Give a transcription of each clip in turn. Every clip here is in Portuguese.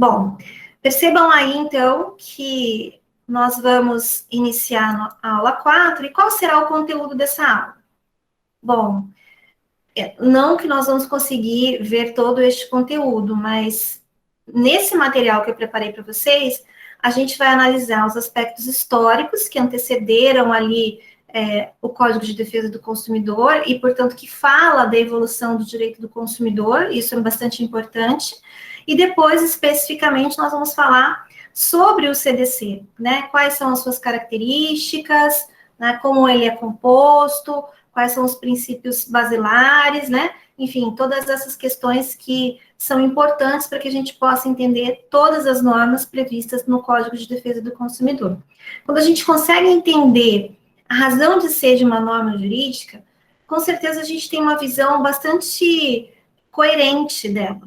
Bom, percebam aí, então, que nós vamos iniciar a aula 4, e qual será o conteúdo dessa aula? Bom, não que nós vamos conseguir ver todo este conteúdo, mas nesse material que eu preparei para vocês, a gente vai analisar os aspectos históricos que antecederam ali o Código de Defesa do Consumidor e, portanto, que fala da evolução do direito do consumidor, isso é bastante importante, e depois, especificamente, nós vamos falar sobre o CDC, né? Quais são as suas características, né? Como ele é composto, quais são os princípios basilares, né? Enfim, todas essas questões que são importantes para que a gente possa entender todas as normas previstas no Código de Defesa do Consumidor. Quando a gente consegue entender a razão de ser de uma norma jurídica, com certeza a gente tem uma visão bastante coerente dela.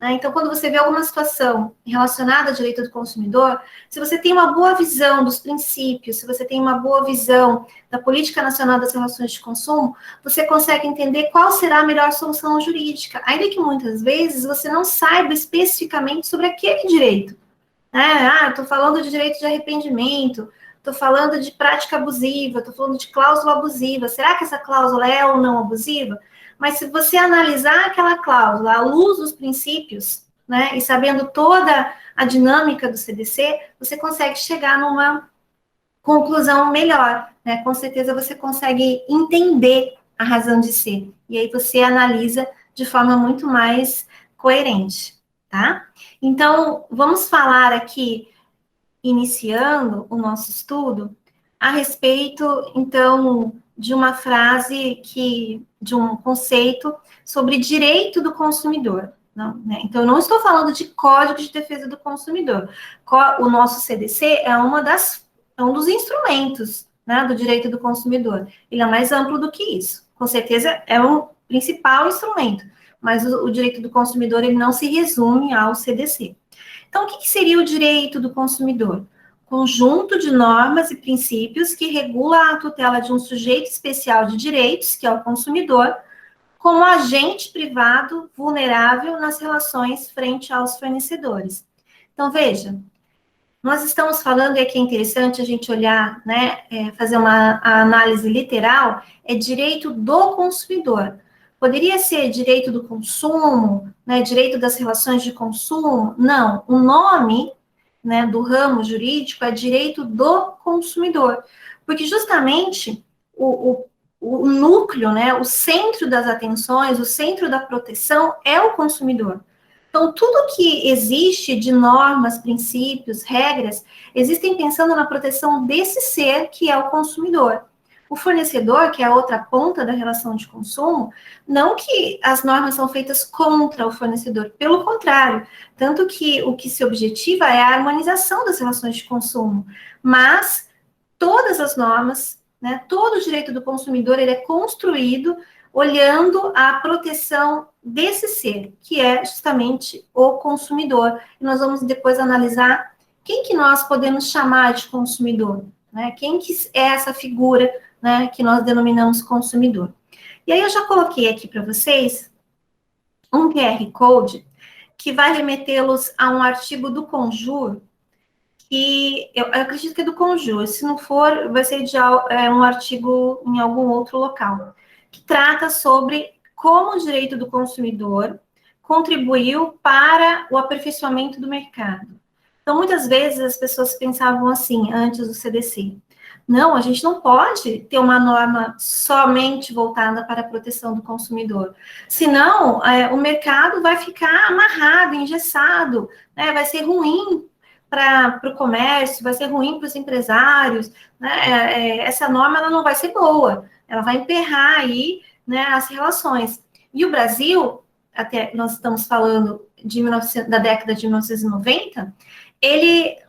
Então, quando você vê alguma situação relacionada ao direito do consumidor, se você tem uma boa visão dos princípios, se você tem uma boa visão da Política Nacional das Relações de Consumo, você consegue entender qual será a melhor solução jurídica, ainda que muitas vezes você não saiba especificamente sobre aquele direito. Estou falando de direito de arrependimento, estou falando de prática abusiva, estou falando de cláusula abusiva. Será que essa cláusula é ou não abusiva? Mas se você analisar aquela cláusula à luz dos princípios, né, e sabendo toda a dinâmica do CDC, você consegue chegar numa conclusão melhor, né? Com certeza você consegue entender a razão de ser. E aí você analisa de forma muito mais coerente, tá? Então, vamos falar aqui, iniciando o nosso estudo, a respeito, então, de uma frase de um conceito sobre direito do consumidor. Não, né? Então, eu não estou falando de Código de Defesa do Consumidor. O nosso CDC é um dos instrumentos, né, do direito do consumidor. Ele é mais amplo do que isso. Com certeza, é o principal instrumento, mas o direito do consumidor ele não se resume ao CDC. Então, o que seria o direito do consumidor? Conjunto de normas e princípios que regula a tutela de um sujeito especial de direitos, que é o consumidor, como agente privado vulnerável nas relações frente aos fornecedores. Então, veja, nós estamos falando, e aqui é interessante a gente olhar, né, fazer a análise literal, é direito do consumidor. Poderia ser direito do consumo, né, direito das relações de consumo? Não, o nome, né, do ramo jurídico é direito do consumidor, porque justamente o núcleo, né, o centro das atenções, o centro da proteção é o consumidor. Então, tudo que existe de normas, princípios, regras, existem pensando na proteção desse ser que é o consumidor. O fornecedor, que é a outra ponta da relação de consumo, não que as normas são feitas contra o fornecedor, pelo contrário, tanto que o que se objetiva é a harmonização das relações de consumo, mas todas as normas, né, todo o direito do consumidor, ele é construído olhando a proteção desse ser, que é justamente o consumidor. E nós vamos depois analisar quem que nós podemos chamar de consumidor, né? Quem que é essa figura, né, que nós denominamos consumidor. E aí eu já coloquei aqui para vocês um QR Code que vai remetê-los a um artigo do Conjur, que eu acredito que é do Conjur, se não for, vai ser um artigo em algum outro local, que trata sobre como o direito do consumidor contribuiu para o aperfeiçoamento do mercado. Então, muitas vezes as pessoas pensavam assim, antes do CDC, não, a gente não pode ter uma norma somente voltada para a proteção do consumidor, senão o mercado vai ficar amarrado, engessado, né, vai ser ruim para o comércio, vai ser ruim para os empresários, né? Essa norma ela não vai ser boa, ela vai emperrar aí, né, as relações. E o Brasil, até nós estamos falando da década de 1990,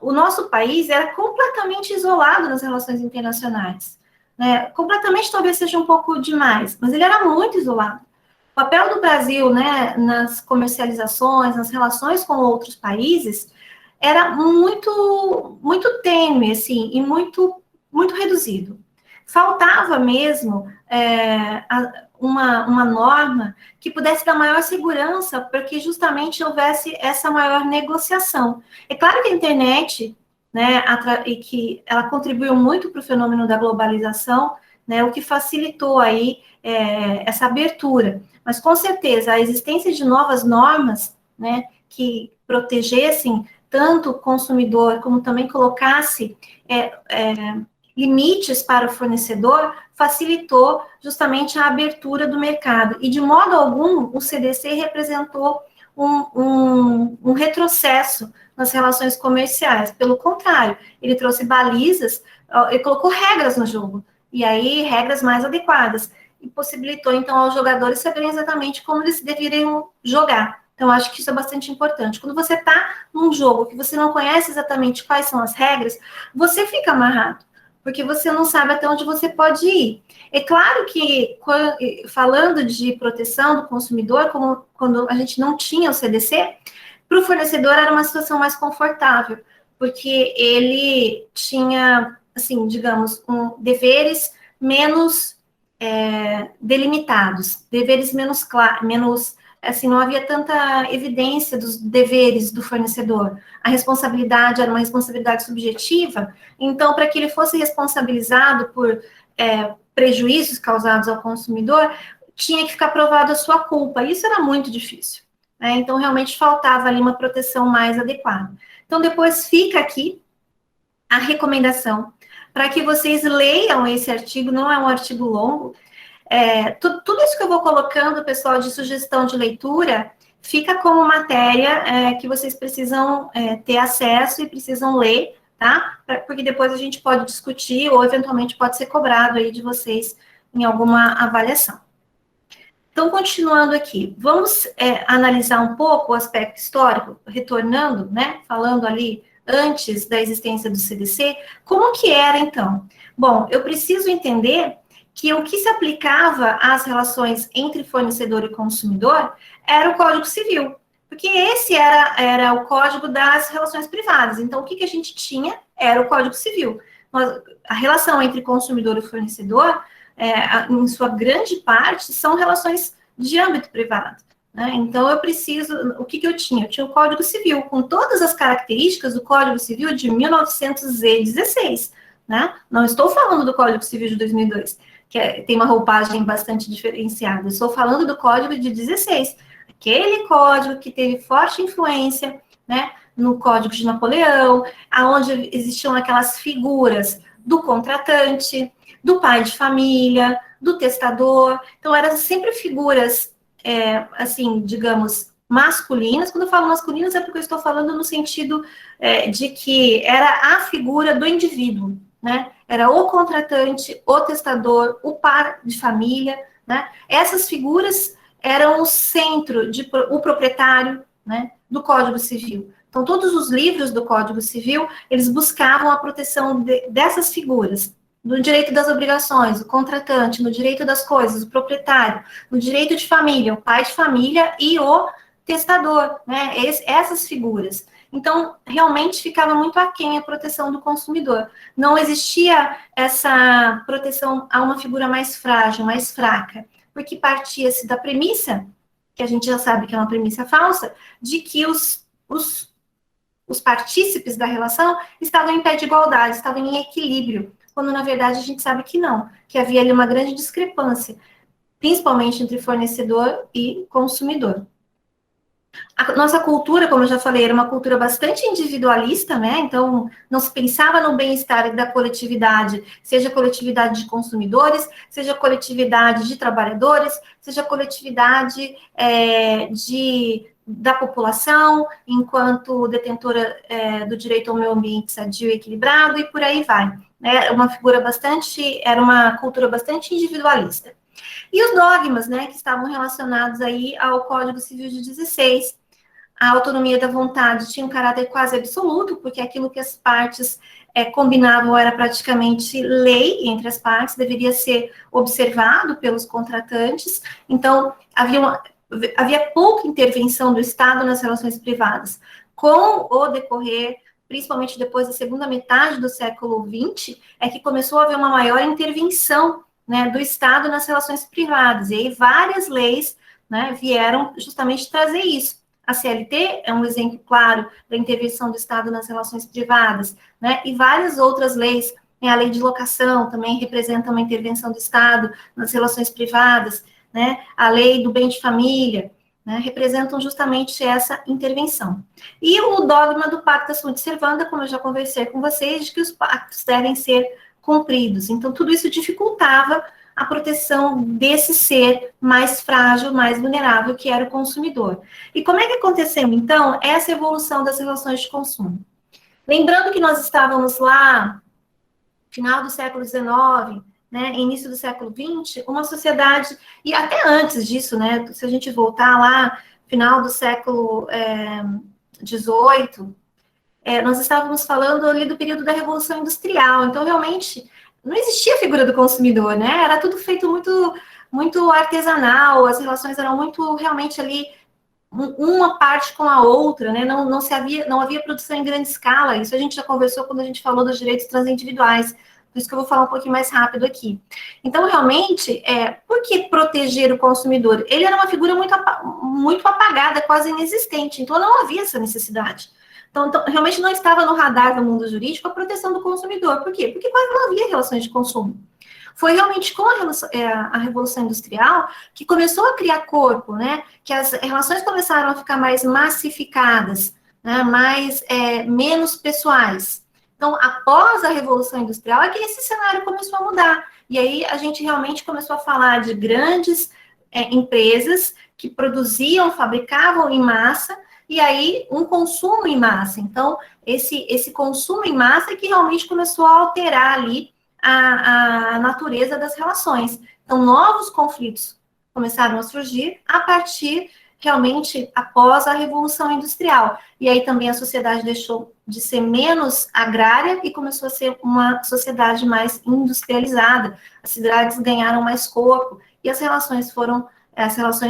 o nosso país era completamente isolado nas relações internacionais. Né? Completamente talvez seja um pouco demais, mas ele era muito isolado. O papel do Brasil, né, nas comercializações, nas relações com outros países, era muito tênue, assim, e muito reduzido. Faltava mesmo uma norma que pudesse dar maior segurança para que justamente houvesse essa maior negociação. É claro que a internet, né, e que ela contribuiu muito para o fenômeno da globalização, né, o que facilitou aí essa abertura. Mas, com certeza, a existência de novas normas, né, que protegessem tanto o consumidor, como também colocasse limites para o fornecedor, facilitou justamente a abertura do mercado. E, de modo algum, o CDC representou um retrocesso nas relações comerciais. Pelo contrário, ele trouxe balizas, ele colocou regras no jogo, e aí regras mais adequadas, e possibilitou, então, aos jogadores saberem exatamente como eles deveriam jogar. Então, acho que isso é bastante importante. Quando você está num jogo que você não conhece exatamente quais são as regras, você fica amarrado, porque você não sabe até onde você pode ir. É claro que, falando de proteção do consumidor, como quando a gente não tinha o CDC, para o fornecedor era uma situação mais confortável, porque ele tinha, assim, digamos, deveres menos delimitados, deveres menos, assim, não havia tanta evidência dos deveres do fornecedor. A responsabilidade era uma responsabilidade subjetiva, então, para que ele fosse responsabilizado por prejuízos causados ao consumidor, tinha que ficar provado a sua culpa. Isso era muito difícil, né? Então, realmente faltava ali uma proteção mais adequada. Então, depois fica aqui a recomendação para que vocês leiam esse artigo, não é um artigo longo. Tudo isso que eu vou colocando, pessoal, de sugestão de leitura, fica como matéria que vocês precisam ter acesso e precisam ler, tá? Porque depois a gente pode discutir ou, eventualmente, pode ser cobrado aí de vocês em alguma avaliação. Então, continuando aqui, vamos analisar um pouco o aspecto histórico, retornando, né, falando ali antes da existência do CDC, como que era, então? Bom, eu preciso entender que o que se aplicava às relações entre fornecedor e consumidor era o Código Civil, porque esse era o código das relações privadas. Então, o que a gente tinha era o Código Civil. A relação entre consumidor e fornecedor, em sua grande parte, são relações de âmbito privado, né? Então, o que eu tinha? Eu tinha o Código Civil, com todas as características do Código Civil de 1916, né? Não estou falando do Código Civil de 2002, que tem uma roupagem bastante diferenciada. Estou falando do Código de 16, aquele código que teve forte influência, né, no Código de Napoleão, aonde existiam aquelas figuras do contratante, do pai de família, do testador. Então, eram sempre figuras, assim, digamos, masculinas. Quando eu falo masculinas, é porque eu estou falando no sentido de que era a figura do indivíduo, né? Era o contratante, o testador, o pai de família, né? Essas figuras eram o centro, o proprietário, né, do Código Civil. Então, todos os livros do Código Civil, eles buscavam a proteção dessas figuras, no direito das obrigações, o contratante, no direito das coisas, o proprietário, no direito de família, o pai de família e o testador, né? Essas figuras. Então, realmente ficava muito aquém a proteção do consumidor. Não existia essa proteção a uma figura mais frágil, mais fraca, porque partia-se da premissa, que a gente já sabe que é uma premissa falsa, de que os partícipes da relação estavam em pé de igualdade, estavam em equilíbrio, quando na verdade a gente sabe que não, que havia ali uma grande discrepância, principalmente entre fornecedor e consumidor. A nossa cultura, como eu já falei, era uma cultura bastante individualista, né? Então, não se pensava no bem-estar da coletividade, seja coletividade de consumidores, seja coletividade de trabalhadores, seja coletividade da população, enquanto detentora do direito ao meio ambiente sadio e equilibrado, e por aí vai. Era uma cultura bastante individualista. E os dogmas, né, que estavam relacionados aí ao Código Civil de 16, a autonomia da vontade tinha um caráter quase absoluto, porque aquilo que as partes combinavam era praticamente lei entre as partes, deveria ser observado pelos contratantes. Então, havia pouca intervenção do Estado nas relações privadas. Com o decorrer, principalmente depois da segunda metade do século XX, é que começou a haver uma maior intervenção né, do Estado nas relações privadas. E aí várias leis, né, vieram justamente trazer isso. A CLT é um exemplo claro da intervenção do Estado nas relações privadas, né, e várias outras leis, né, a lei de locação também representa uma intervenção do Estado nas relações privadas, né, a lei do bem de família, né, representam justamente essa intervenção. E o dogma do Pacta Sunt Servanda, como eu já conversei com vocês, de que os pactos devem ser cumpridos. Então, tudo isso dificultava a proteção desse ser mais frágil, mais vulnerável, que era o consumidor. E como é que aconteceu, então, essa evolução das relações de consumo? Lembrando que nós estávamos lá, final do século XIX, né, início do século XX, uma sociedade, e até antes disso, né, se a gente voltar lá, final do século XVIII, nós estávamos falando ali do período da Revolução Industrial, então realmente não existia a figura do consumidor, né? Era tudo feito muito artesanal, as relações eram muito realmente ali uma parte com a outra, né? Não havia produção em grande escala. Isso a gente já conversou quando a gente falou dos direitos transindividuais. Por isso que eu vou falar um pouquinho mais rápido aqui. Então, realmente, por que proteger o consumidor? Ele era uma figura muito apagada, quase inexistente. Então, não havia essa necessidade. Então, realmente não estava no radar do mundo jurídico a proteção do consumidor. Por quê? Porque quase não havia relações de consumo. Foi realmente com a Revolução Industrial que começou a criar corpo, né? Que as relações começaram a ficar mais massificadas, né? Menos pessoais. Então, após a Revolução Industrial, é que esse cenário começou a mudar. E aí a gente realmente começou a falar de grandes empresas que produziam, fabricavam em massa, e aí um consumo em massa. Então, esse consumo em massa é que realmente começou a alterar ali a natureza das relações. Então, novos conflitos começaram a surgir a partir, realmente, após a Revolução Industrial. E aí também a sociedade deixou de ser menos agrária e começou a ser uma sociedade mais industrializada. As cidades ganharam mais corpo e as relações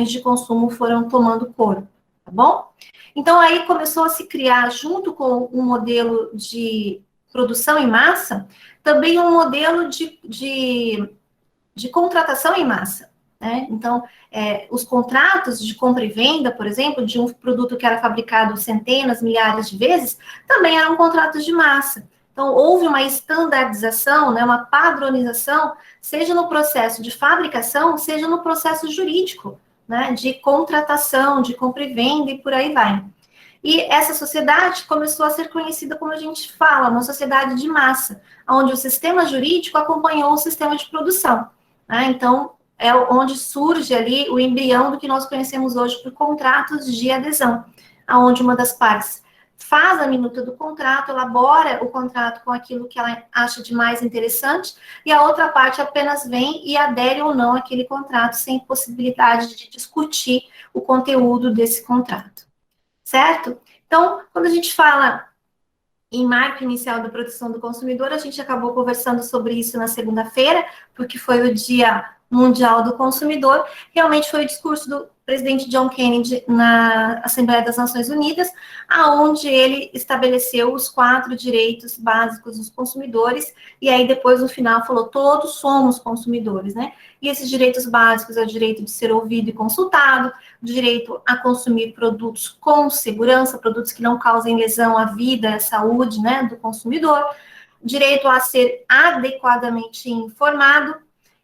de consumo foram tomando corpo, tá bom? Então, aí começou a se criar, junto com um modelo de produção em massa, também um modelo de contratação em massa, né? Então, os contratos de compra e venda, por exemplo, de um produto que era fabricado centenas, milhares de vezes, também eram contratos de massa. Então, houve uma estandardização, né, uma padronização, seja no processo de fabricação, seja no processo jurídico, né, de contratação, de compra e venda e por aí vai. E essa sociedade começou a ser conhecida, como a gente fala, uma sociedade de massa, onde o sistema jurídico acompanhou o sistema de produção, né? Então, é onde surge ali o embrião do que nós conhecemos hoje por contratos de adesão, onde uma das partes faz a minuta do contrato, elabora o contrato com aquilo que ela acha de mais interessante, e a outra parte apenas vem e adere ou não àquele contrato, sem possibilidade de discutir o conteúdo desse contrato. Certo? Então, quando a gente fala em marco inicial da proteção do consumidor, a gente acabou conversando sobre isso na segunda-feira, porque foi o Dia Mundial do Consumidor. Realmente foi o discurso do presidente John Kennedy na Assembleia das Nações Unidas, aonde ele estabeleceu os 4 direitos básicos dos consumidores, e aí depois, no final, falou, todos somos consumidores, né? E esses direitos básicos é o direito de ser ouvido e consultado, o direito a consumir produtos com segurança, produtos que não causem lesão à vida, à saúde, né, do consumidor, direito a ser adequadamente informado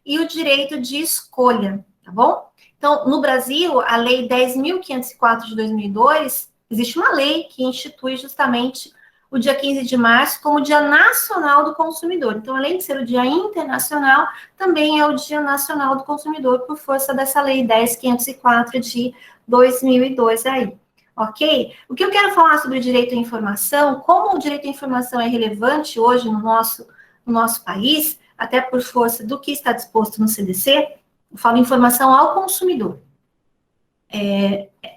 e o direito de escolha, tá bom? Então, no Brasil, a Lei 10.504 de 2002, existe uma lei que institui justamente o dia 15 de março como Dia Nacional do Consumidor. Então, além de ser o Dia Internacional, também é o Dia Nacional do Consumidor, por força dessa Lei 10.504 de 2002 aí, ok? O que eu quero falar sobre o direito à informação, como o direito à informação é relevante hoje no nosso país, até por força do que está disposto no CDC, eu falo informação ao consumidor.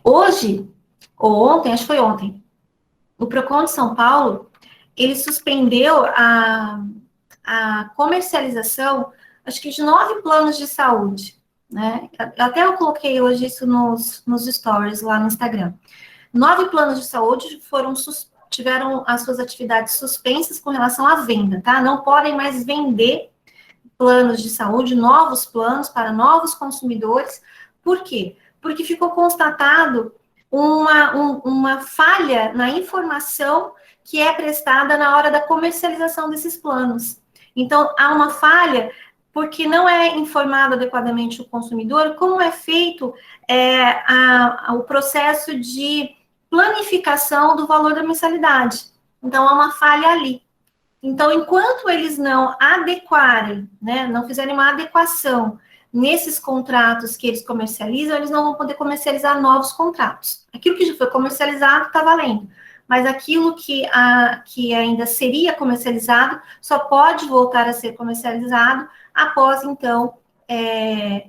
Hoje, ou ontem, acho que foi ontem, o Procon de São Paulo, ele suspendeu a comercialização, acho que de 9 planos de saúde, né? Até eu coloquei hoje isso nos stories lá no Instagram. 9 planos de saúde tiveram as suas atividades suspensas com relação à venda, tá? Não podem mais vender planos de saúde, novos planos para novos consumidores. Por quê? Porque ficou constatado uma falha na informação que é prestada na hora da comercialização desses planos. Então, há uma falha porque não é informado adequadamente o consumidor como é feito o processo de planificação do valor da mensalidade. Então, há uma falha ali. Então, enquanto eles não adequarem, né, não fizerem uma adequação nesses contratos que eles comercializam, eles não vão poder comercializar novos contratos. Aquilo que já foi comercializado está valendo, mas aquilo que ainda seria comercializado só pode voltar a ser comercializado após, então,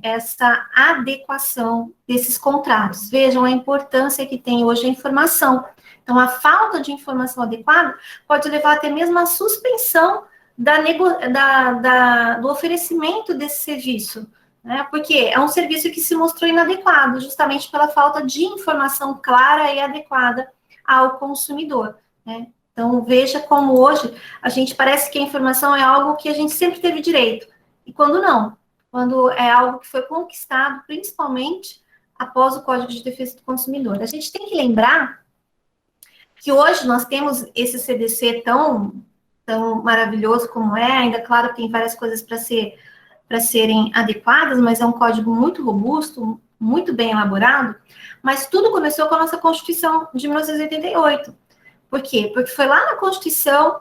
essa adequação desses contratos. Vejam a importância que tem hoje a informação. Então, a falta de informação adequada pode levar até mesmo à suspensão do oferecimento desse serviço, né? Porque é um serviço que se mostrou inadequado, justamente pela falta de informação clara e adequada ao consumidor, né? Então, veja como hoje a gente parece que a informação é algo que a gente sempre teve direito, e quando não, quando é algo que foi conquistado, principalmente após o Código de Defesa do Consumidor. A gente tem que lembrar que hoje nós temos esse CDC tão maravilhoso como é, ainda claro tem várias coisas para serem adequadas, mas é um código muito robusto, muito bem elaborado, mas tudo começou com a nossa Constituição de 1988. Por quê? Porque foi lá na Constituição,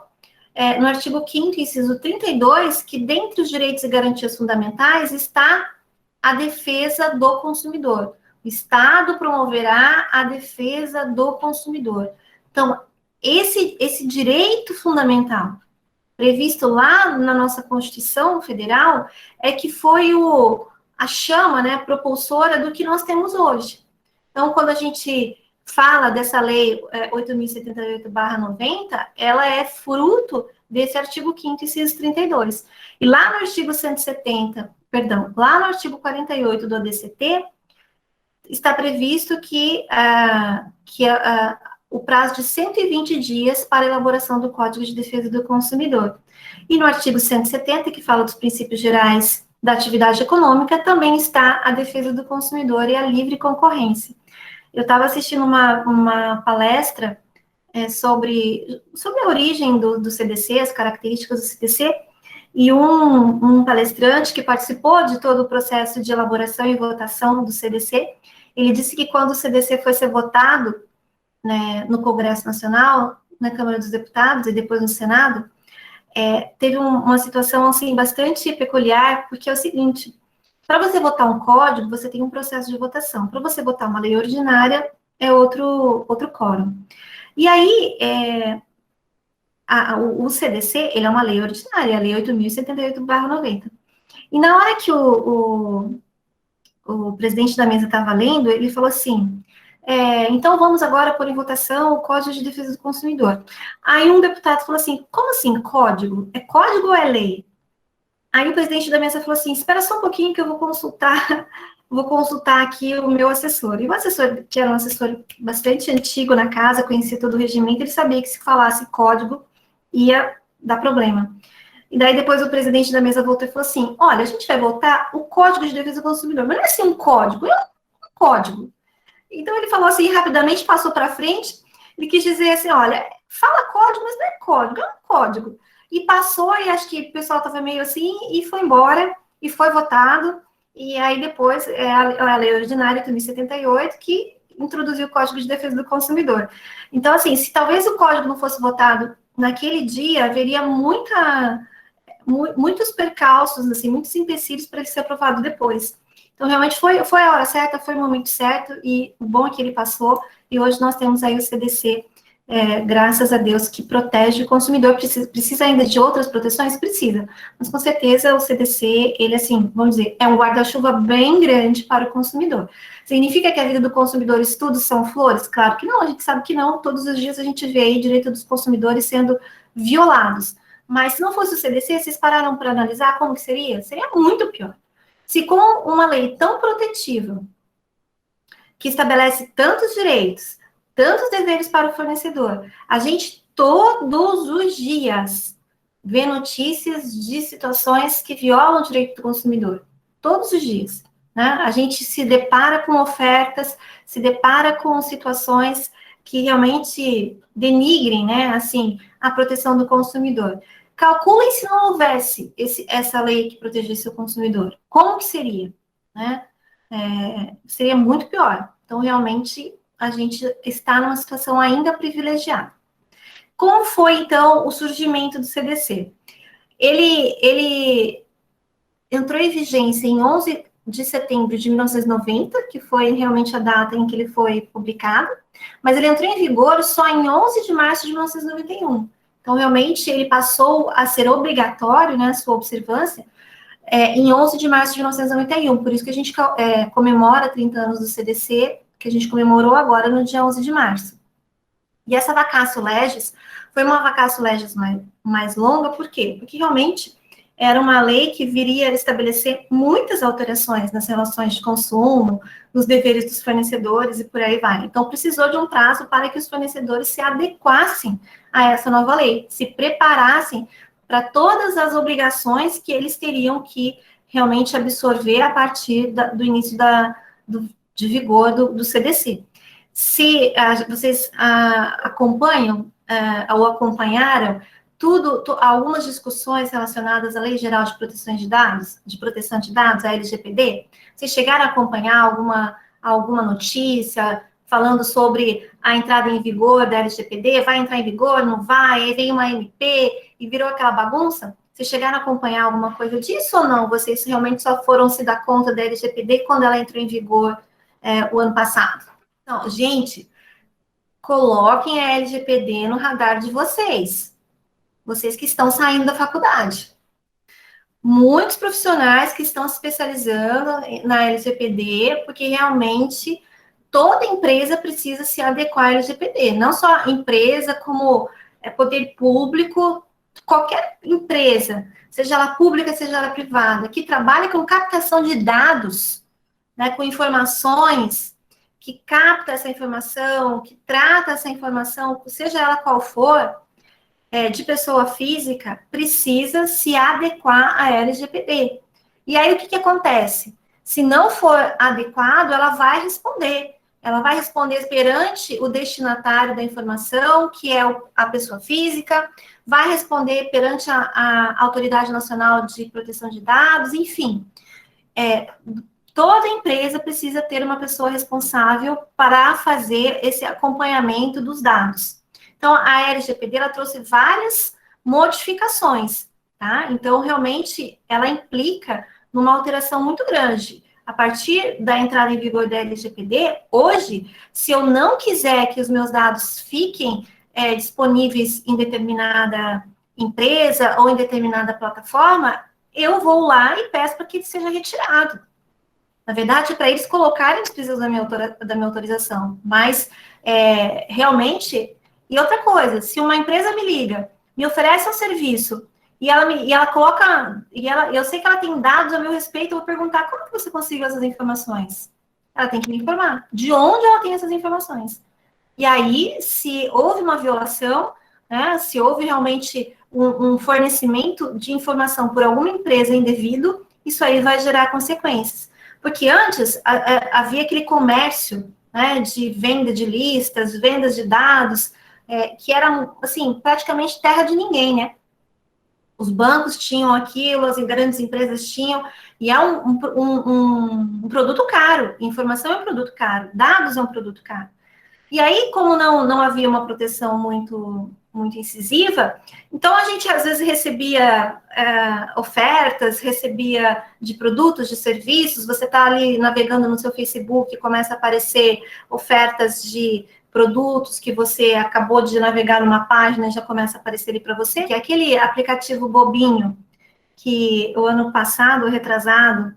no artigo 5º, inciso 32, que dentre os direitos e garantias fundamentais está a defesa do consumidor. O Estado promoverá a defesa do consumidor. Então, esse direito fundamental previsto lá na nossa Constituição Federal é que foi a chama, né, propulsora do que nós temos hoje. Então, quando a gente fala dessa lei 8.078/90, ela é fruto desse artigo 5º, inciso 32. E lá no artigo 170, perdão, lá no artigo 48 do ADCT, está previsto que o prazo de 120 dias para elaboração do Código de Defesa do Consumidor. E no artigo 170, que fala dos princípios gerais da atividade econômica, também está a defesa do consumidor e a livre concorrência. Eu estava assistindo uma palestra sobre a origem do CDC, as características do CDC, e um palestrante que participou de todo o processo de elaboração e votação do CDC, ele disse que quando o CDC foi ser votado, né, no Congresso Nacional, na Câmara dos Deputados e depois no Senado, teve uma situação assim bastante peculiar, porque é o seguinte: para você votar um código, você tem um processo de votação. Para você votar uma lei ordinária, é outro quórum. E aí, o CDC, ele é uma lei ordinária, a lei 8.078/90. E na hora que o presidente da mesa estava lendo, ele falou assim: então vamos agora pôr em votação o Código de Defesa do Consumidor. Aí um deputado falou assim: como assim código? É código ou é lei? Aí o presidente da mesa falou assim: espera só um pouquinho que eu vou consultar aqui o meu assessor. E o assessor, que era um assessor bastante antigo na casa, conhecia todo o regimento, ele sabia que se falasse código ia dar problema. E daí depois o presidente da mesa voltou e falou assim: olha, a gente vai votar o Código de Defesa do Consumidor, mas não é assim um código, é um código. Então ele falou assim, rapidamente, passou para frente, ele quis dizer assim: olha, fala código, mas não é código, é um código. E passou, e acho que o pessoal estava meio assim, e foi embora, e foi votado, e aí depois a lei ordinária 8.078, que introduziu o Código de Defesa do Consumidor. Então, assim, se talvez o código não fosse votado naquele dia, haveria muitos percalços, assim, muitos empecilhos para ele ser aprovado depois. Então, realmente foi a hora certa, foi o momento certo, e o bom é que ele passou, e hoje nós temos aí o CDC, graças a Deus, que protege o consumidor. Precisa ainda de outras proteções? Precisa, mas com certeza o CDC, ele, assim, vamos dizer, é um guarda-chuva bem grande para o consumidor. Significa que a vida do consumidor, tudo são flores? Claro que não, a gente sabe que não, todos os dias a gente vê aí direito dos consumidores sendo violados. Mas se não fosse o CDC, vocês pararam para analisar como que seria? Seria muito pior. Se com uma lei tão protetiva, que estabelece tantos direitos, tantos deveres para o fornecedor, a gente todos os dias vê notícias de situações que violam o direito do consumidor, todos os dias, né? A gente se depara com ofertas, se depara com situações que realmente denigrem, né, assim, a proteção do consumidor. Calculem se não houvesse essa lei que protegesse o consumidor. Como que seria, né? Seria muito pior. Então, realmente, a gente está numa situação ainda privilegiada. Como foi, então, o surgimento do CDC? Ele entrou em vigência em 11 de setembro de 1990, que foi realmente a data em que ele foi publicado, mas ele entrou em vigor só em 11 de março de 1991. Então, realmente, ele passou a ser obrigatório, né, a sua observância, em 11 de março de 1991. Por isso que a gente comemora 30 anos do CDC, que a gente comemorou agora no dia 11 de março. E essa vacatio legis foi uma vacatio legis mais longa, por quê? Porque realmente era uma lei que viria a estabelecer muitas alterações nas relações de consumo, nos deveres dos fornecedores e por aí vai. Então, precisou de um prazo para que os fornecedores se adequassem a essa nova lei, se preparassem para todas as obrigações que eles teriam que realmente absorver a partir do início de vigor do CDC. Se vocês acompanham ou acompanharam algumas discussões relacionadas à Lei Geral de Proteção de Dados, a LGPD, vocês chegaram a acompanhar alguma notícia falando sobre a entrada em vigor da LGPD? Vai entrar em vigor, não vai? Aí vem uma MP e virou aquela bagunça? Vocês chegaram a acompanhar alguma coisa disso ou não? Vocês realmente só foram se dar conta da LGPD quando ela entrou em vigor o ano passado? Não, gente, coloquem a LGPD no radar de vocês. Vocês que estão saindo da faculdade. Muitos profissionais que estão se especializando na LGPD, porque realmente toda empresa precisa se adequar à LGPD. Não só a empresa, como poder público, qualquer empresa, seja ela pública, seja ela privada, que trabalha com captação de dados, né, com informações, que capta essa informação, que trata essa informação, seja ela qual for, de pessoa física, precisa se adequar à LGPD. E aí, o que acontece? Se não for adequado, ela vai responder. Ela vai responder perante o destinatário da informação, que é a pessoa física, vai responder perante a Autoridade Nacional de Proteção de Dados, enfim. Toda empresa precisa ter uma pessoa responsável para fazer esse acompanhamento dos dados. Então, a LGPD, ela trouxe várias modificações, tá? Então, realmente, ela implica numa alteração muito grande. A partir da entrada em vigor da LGPD, hoje, se eu não quiser que os meus dados fiquem disponíveis em determinada empresa ou em determinada plataforma, eu vou lá e peço para que ele seja retirado. Na verdade, para eles colocarem, eles precisam da minha autorização. Mas, realmente... E outra coisa, se uma empresa me liga, me oferece um serviço, e ela coloca... eu sei que ela tem dados a meu respeito, eu vou perguntar, como que você conseguiu essas informações? Ela tem que me informar. De onde ela tem essas informações? E aí, se houve uma violação, né, se houve realmente um fornecimento de informação por alguma empresa indevido, isso aí vai gerar consequências. Porque antes havia aquele comércio, né, de venda de listas, vendas de dados, que era, assim, praticamente terra de ninguém, né? Os bancos tinham aquilo, as grandes empresas tinham, e é um produto caro. Informação é um produto caro, dados é um produto caro. E aí, como não havia uma proteção muito incisiva, então a gente às vezes recebia ofertas, recebia de produtos, de serviços, você está ali navegando no seu Facebook e começa a aparecer ofertas de produtos que você acabou de navegar numa página e já começa a aparecer ali para você, que é aquele aplicativo bobinho que o ano passado, retrasado,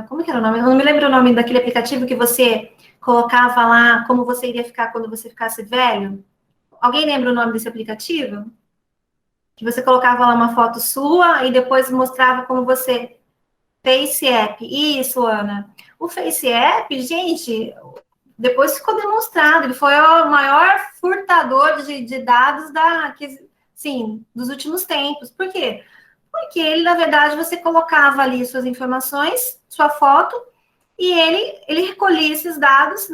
como que era o nome? Eu não me lembro o nome daquele aplicativo que você colocava lá como você iria ficar quando você ficasse velho. Alguém lembra o nome desse aplicativo? Que você colocava lá uma foto sua e depois mostrava como você... Face App. Isso, Ana. O Face App, gente, depois ficou demonstrado. Ele foi o maior furtador de dados Sim, dos últimos tempos. Por quê? Porque ele, na verdade, você colocava ali suas informações, sua foto, e ele recolhia esses dados,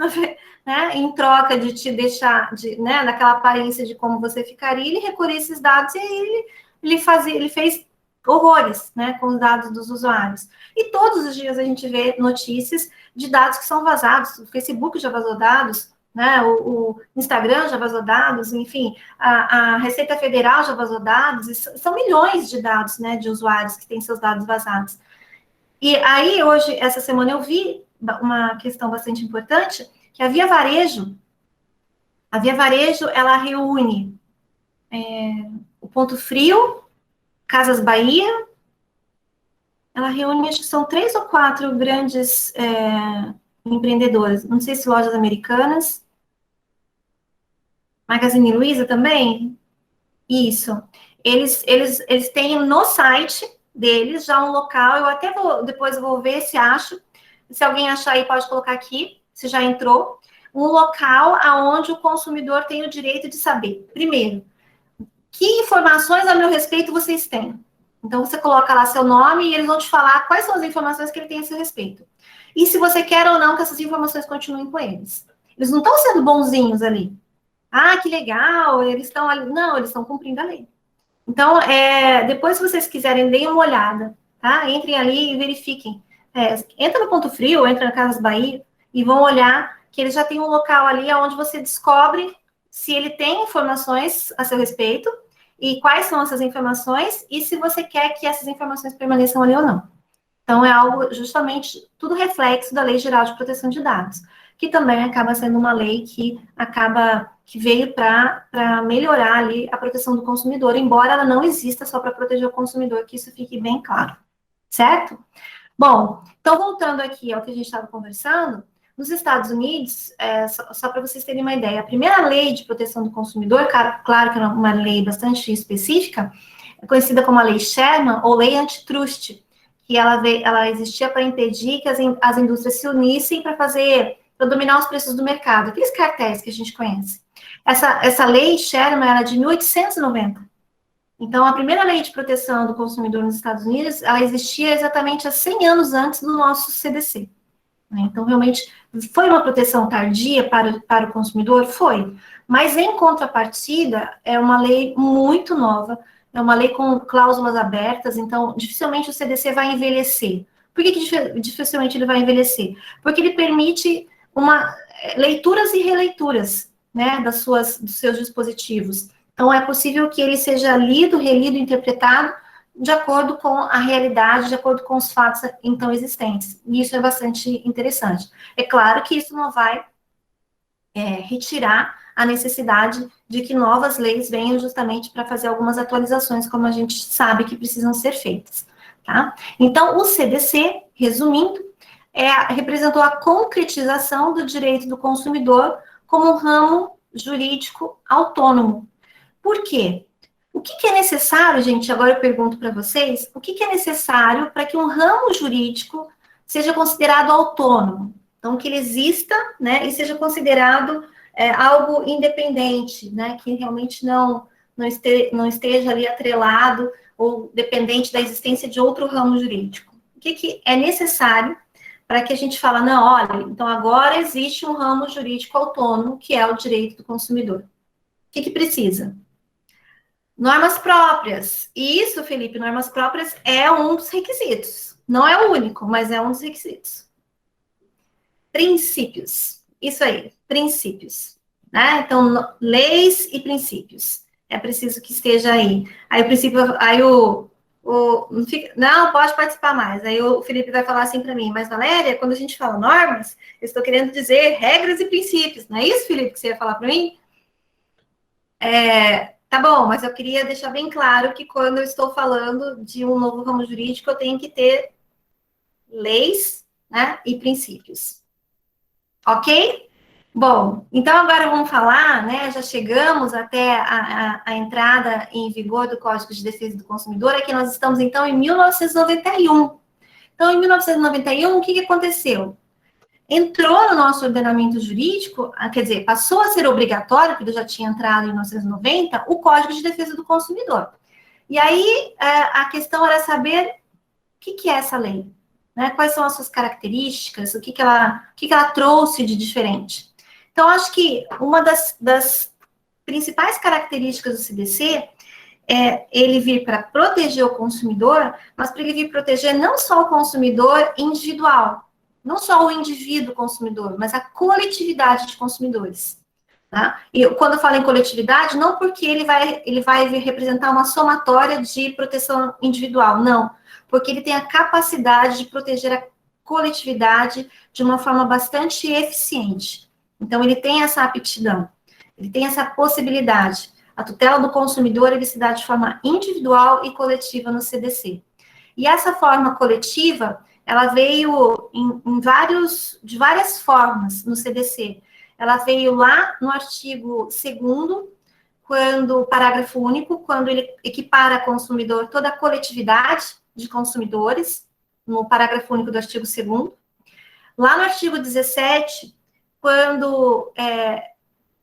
né, em troca de te deixar, né, naquela aparência de como você ficaria, ele recolhia esses dados e aí ele fez horrores, né, com os dados dos usuários. E todos os dias a gente vê notícias de dados que são vazados, o Facebook já vazou dados, né, o Instagram já vazou dados, enfim, a Receita Federal já vazou dados, são milhões de dados, né, de usuários que têm seus dados vazados. E aí, hoje, essa semana, eu vi uma questão bastante importante, que a Via Varejo, ela reúne o Ponto Frio, Casas Bahia, ela reúne, acho que são 3 ou 4 grandes empreendedores, não sei se lojas americanas, Magazine Luiza também, isso. Eles têm no site deles já um local, eu até depois eu vou ver se acho, se alguém achar aí pode colocar aqui, se já entrou, um local aonde o consumidor tem o direito de saber, primeiro, que informações a meu respeito vocês têm. Então você coloca lá seu nome e eles vão te falar quais são as informações que ele tem a seu respeito. E se você quer ou não que essas informações continuem com eles. Eles não estão sendo bonzinhos ali. Ah, que legal, eles estão ali. Não, eles estão cumprindo a lei. Então, depois, se vocês quiserem, deem uma olhada, tá? Entrem ali e verifiquem. Entra no Ponto Frio, entra na Casas Bahia e vão olhar que eles já têm um local ali onde você descobre se ele tem informações a seu respeito e quais são essas informações e se você quer que essas informações permaneçam ali ou não. Então, é algo justamente tudo reflexo da Lei Geral de Proteção de Dados, que também acaba sendo uma lei que veio para melhorar ali a proteção do consumidor, embora ela não exista só para proteger o consumidor, que isso fique bem claro, certo? Bom, então voltando aqui ao que a gente estava conversando, nos Estados Unidos, só para vocês terem uma ideia, a primeira lei de proteção do consumidor, claro que é uma lei bastante específica, é conhecida como a Lei Sherman ou Lei Antitrust, que ela existia para impedir que as indústrias se unissem para dominar os preços do mercado, aqueles cartéis que a gente conhece. Essa lei Sherman era de 1890. Então, a primeira lei de proteção do consumidor nos Estados Unidos, ela existia exatamente há 100 anos antes do nosso CDC. Então, realmente, foi uma proteção tardia para o consumidor? Foi. Mas, em contrapartida, é uma lei muito nova, é uma lei com cláusulas abertas, então, dificilmente o CDC vai envelhecer. Por que dificilmente ele vai envelhecer? Porque ele permite leituras e releituras, né, dos seus dispositivos. Então, é possível que ele seja lido, relido, interpretado de acordo com a realidade, de acordo com os fatos então existentes. E isso é bastante interessante. É claro que isso não vai retirar a necessidade de que novas leis venham justamente para fazer algumas atualizações, como a gente sabe que precisam ser feitas. Tá? Então, o CDC, resumindo, representou a concretização do direito do consumidor como um ramo jurídico autônomo. Por quê? O que é necessário, gente? Agora eu pergunto para vocês, o que é necessário para que um ramo jurídico seja considerado autônomo? Então, que ele exista, né, e seja considerado algo independente, né, que realmente não esteja ali atrelado ou dependente da existência de outro ramo jurídico. O que é necessário para que a gente fale, não, olha, então agora existe um ramo jurídico autônomo, que é o direito do consumidor. O que precisa? Normas próprias. E isso, Felipe, normas próprias é um dos requisitos. Não é o único, mas é um dos requisitos. Princípios. Isso aí, princípios. Né? Então, leis e princípios. É preciso que esteja aí. Aí o princípio, não, pode participar mais. Aí o Felipe vai falar assim para mim, mas Valéria, quando a gente fala normas, eu estou querendo dizer regras e princípios. Não é isso, Felipe, que você ia falar para mim? Tá bom, mas eu queria deixar bem claro que quando eu estou falando de um novo ramo jurídico, eu tenho que ter leis, né, e princípios. Ok? Bom, então agora vamos falar, né, já chegamos até a entrada em vigor do Código de Defesa do Consumidor, aqui nós estamos então em 1991. Então, em 1991, o que aconteceu? entrou no nosso ordenamento jurídico, quer dizer, passou a ser obrigatório, porque já tinha entrado em 1990, o Código de Defesa do Consumidor. E aí, a questão era saber o que é essa lei, né? Quais são as suas características, o que ela trouxe de diferente. Então, acho que uma das principais características do CDC é ele vir para proteger o consumidor, mas para ele vir proteger não só o consumidor individual, não só o indivíduo consumidor, mas a coletividade de consumidores. Tá? E quando eu falo em coletividade, não porque ele vai representar uma somatória de proteção individual, não, porque ele tem a capacidade de proteger a coletividade de uma forma bastante eficiente. Então, ele tem essa aptidão, ele tem essa possibilidade. A tutela do consumidor, ele se dá de forma individual e coletiva no CDC. E essa forma coletiva, ela veio de várias formas no CDC. Ela veio lá no artigo 2º, quando, parágrafo único, quando ele equipara a consumidor toda a coletividade de consumidores, no parágrafo único do artigo 2º. Lá no artigo 17, quando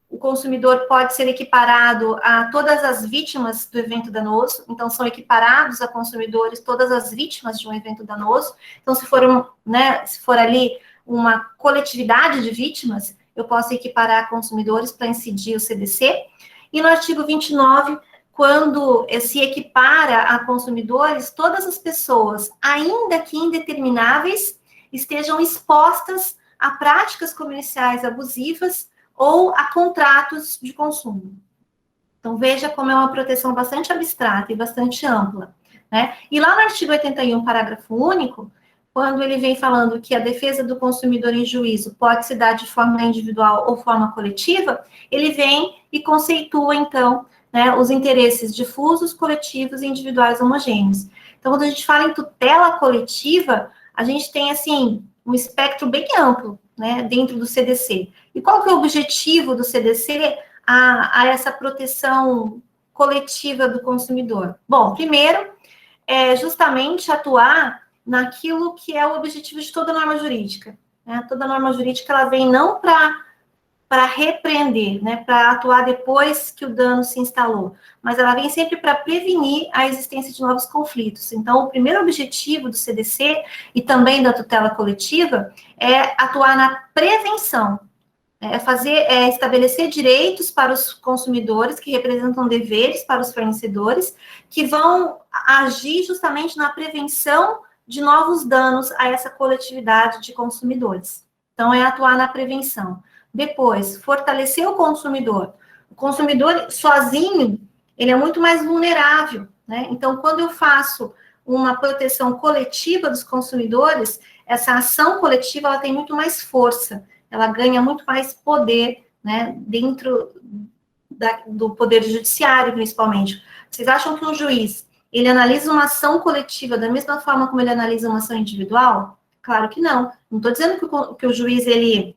o consumidor pode ser equiparado a todas as vítimas do evento danoso, então são equiparados a consumidores todas as vítimas de um evento danoso. Então, se for ali uma coletividade de vítimas, eu posso equiparar consumidores para incidir o CDC. E no artigo 29, quando se equipara a consumidores, todas as pessoas, ainda que indetermináveis, estejam expostas a práticas comerciais abusivas ou a contratos de consumo. Então, veja como é uma proteção bastante abstrata e bastante ampla, né? E lá no artigo 81, parágrafo único, quando ele vem falando que a defesa do consumidor em juízo pode se dar de forma individual ou forma coletiva, ele vem e conceitua, então, né, os interesses difusos, coletivos e individuais homogêneos. Então, quando a gente fala em tutela coletiva, a gente tem, assim, um espectro bem amplo, né, dentro do CDC. E qual que é o objetivo do CDC a essa proteção coletiva do consumidor? Bom, primeiro, é justamente atuar naquilo que é o objetivo de toda norma jurídica. Né? Toda norma jurídica, ela vem não para repreender, né, para atuar depois que o dano se instalou, mas ela vem sempre para prevenir a existência de novos conflitos. Então, o primeiro objetivo do CDC e também da tutela coletiva é atuar na prevenção, estabelecer direitos para os consumidores que representam deveres para os fornecedores, que vão agir justamente na prevenção de novos danos a essa coletividade de consumidores. Então, é atuar na prevenção. Depois, fortalecer o consumidor. O consumidor sozinho, ele é muito mais vulnerável, né? Então, quando eu faço uma proteção coletiva dos consumidores, essa ação coletiva, ela tem muito mais força, ela ganha muito mais poder, né, dentro do poder judiciário, principalmente. Vocês acham que um juiz, ele analisa uma ação coletiva da mesma forma como ele analisa uma ação individual? Claro que não. Não estou dizendo que o juiz, ele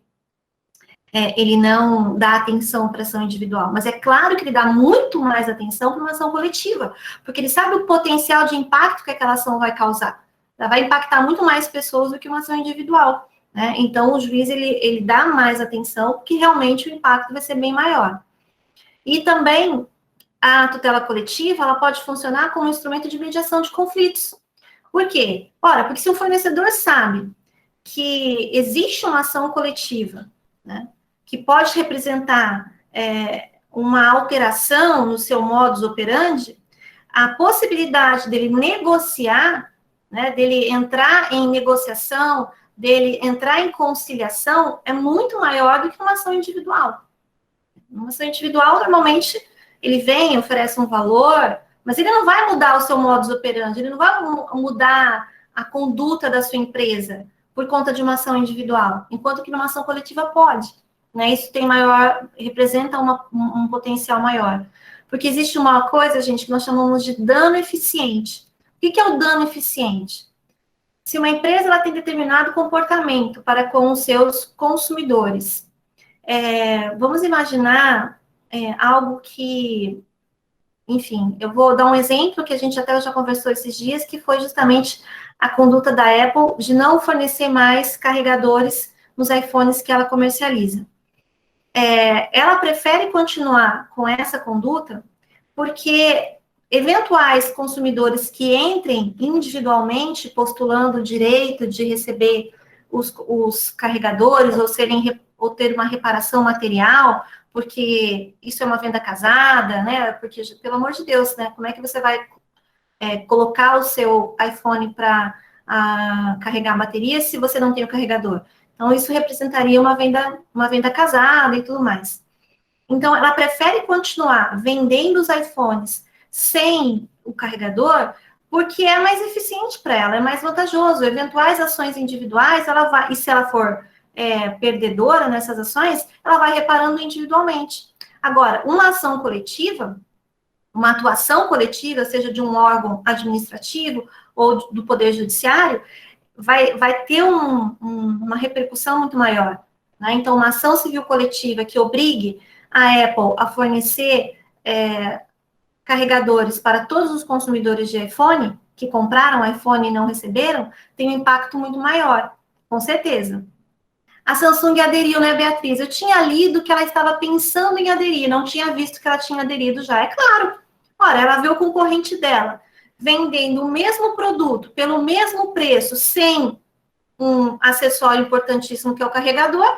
não dá atenção para a ação individual, mas é claro que ele dá muito mais atenção para uma ação coletiva, porque ele sabe o potencial de impacto que aquela ação vai causar. Ela vai impactar muito mais pessoas do que uma ação individual, né? Então, o juiz, ele dá mais atenção, porque realmente o impacto vai ser bem maior. E também, a tutela coletiva, ela pode funcionar como um instrumento de mediação de conflitos. Por quê? Ora, porque se o fornecedor sabe que existe uma ação coletiva, né, que pode representar uma alteração no seu modus operandi, a possibilidade dele negociar, né, dele entrar em negociação, dele entrar em conciliação, é muito maior do que uma ação individual. Uma ação individual, normalmente, ele vem, oferece um valor, mas ele não vai mudar o seu modus operandi, ele não vai mudar a conduta da sua empresa por conta de uma ação individual, enquanto que numa ação coletiva pode. Né? Isso representa um potencial maior. Porque existe uma coisa, gente, que nós chamamos de dano eficiente. O que é o dano eficiente? Se uma empresa ela tem determinado comportamento para com os seus consumidores, vamos imaginar algo que, enfim, eu vou dar um exemplo que a gente até já conversou esses dias, que foi justamente a conduta da Apple de não fornecer mais carregadores nos iPhones que ela comercializa. Ela prefere continuar com essa conduta porque eventuais consumidores que entrem individualmente postulando o direito de receber os carregadores ou ter uma reparação material, porque isso é uma venda casada, né? Porque, pelo amor de Deus, né? Como é que você vai colocar o seu iPhone para carregar a bateria se você não tem o carregador? Então, isso representaria uma venda casada e tudo mais. Então, ela prefere continuar vendendo os iPhones sem o carregador, porque é mais eficiente para ela, é mais vantajoso. Eventuais ações individuais, ela vai, e se ela for perdedora nessas ações, ela vai reparando individualmente. Agora, uma ação coletiva, uma atuação coletiva, seja de um órgão administrativo ou do Poder Judiciário, vai ter uma repercussão muito maior. Né? Então, uma ação civil coletiva que obrigue a Apple a fornecer carregadores para todos os consumidores de iPhone, que compraram iPhone e não receberam, tem um impacto muito maior, com certeza. A Samsung aderiu, né, Beatriz? Eu tinha lido que ela estava pensando em aderir, não tinha visto que ela tinha aderido já. É claro. Ora, ela vê o concorrente dela vendendo o mesmo produto pelo mesmo preço, sem um acessório importantíssimo que é o carregador. O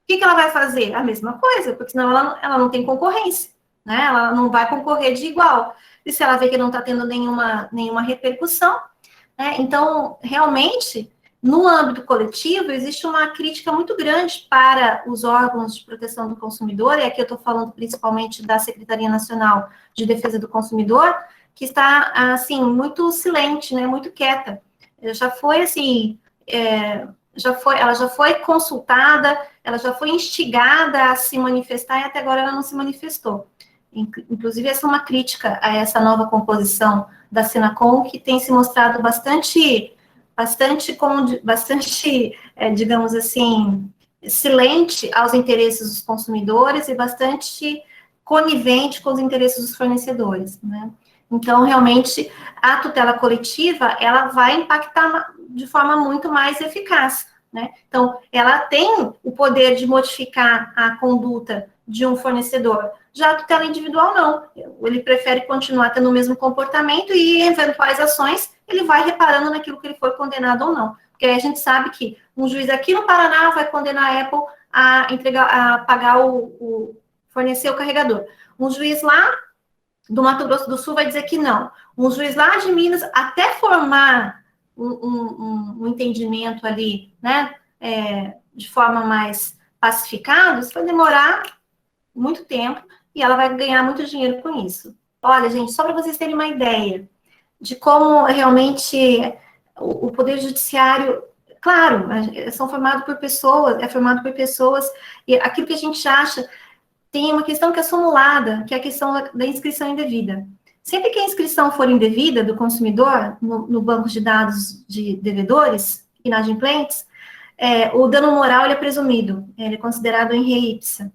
que ela vai fazer? A mesma coisa, porque senão ela não tem concorrência, né? Ela não vai concorrer de igual. E se ela vê que não está tendo nenhuma repercussão, né? Então, realmente, no âmbito coletivo, existe uma crítica muito grande para os órgãos de proteção do consumidor, e aqui eu estou falando principalmente da Secretaria Nacional de Defesa do Consumidor, que está, assim, muito silente, né, muito quieta. Já foi, assim, ela já foi consultada, ela já foi instigada a se manifestar, e até agora ela não se manifestou. Inclusive, essa é uma crítica a essa nova composição da Senacom, que tem se mostrado bastante, digamos assim, silente aos interesses dos consumidores e bastante conivente com os interesses dos fornecedores, né? Então, realmente, a tutela coletiva, ela vai impactar de forma muito mais eficaz, né? Então, ela tem o poder de modificar a conduta de um fornecedor. Já a tutela individual, não. Ele prefere continuar tendo o mesmo comportamento e, em eventuais ações, ele vai reparando naquilo que ele foi condenado ou não. Porque aí a gente sabe que um juiz aqui no Paraná vai condenar a Apple a pagar fornecer o carregador. Um juiz lá do Mato Grosso do Sul vai dizer que não. Um juiz lá de Minas, até formar um entendimento ali, né, de forma mais pacificada, isso vai demorar muito tempo e ela vai ganhar muito dinheiro com isso. Olha, gente, só para vocês terem uma ideia de como realmente o Poder Judiciário, claro, são formados por pessoas, é formado por pessoas, e aquilo que a gente acha, tem uma questão que é somulada, que é a questão da inscrição indevida. Sempre que a inscrição for indevida do consumidor no banco de dados de devedores, inadimplentes, o dano moral ele é presumido, ele é considerado em re ipsa.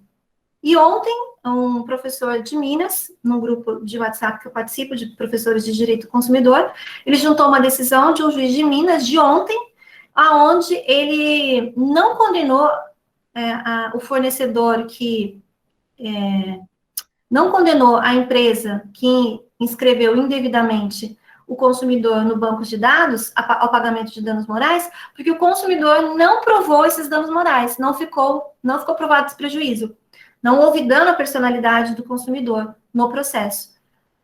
E ontem, um professor de Minas, num grupo de WhatsApp que eu participo, de professores de direito do consumidor, ele juntou uma decisão de um juiz de Minas de ontem, aonde ele não condenou o fornecedor que não condenou a empresa que inscreveu indevidamente o consumidor no banco de dados ao pagamento de danos morais, porque o consumidor não provou esses danos morais, não ficou provado esse prejuízo. Não houve dano à personalidade do consumidor no processo.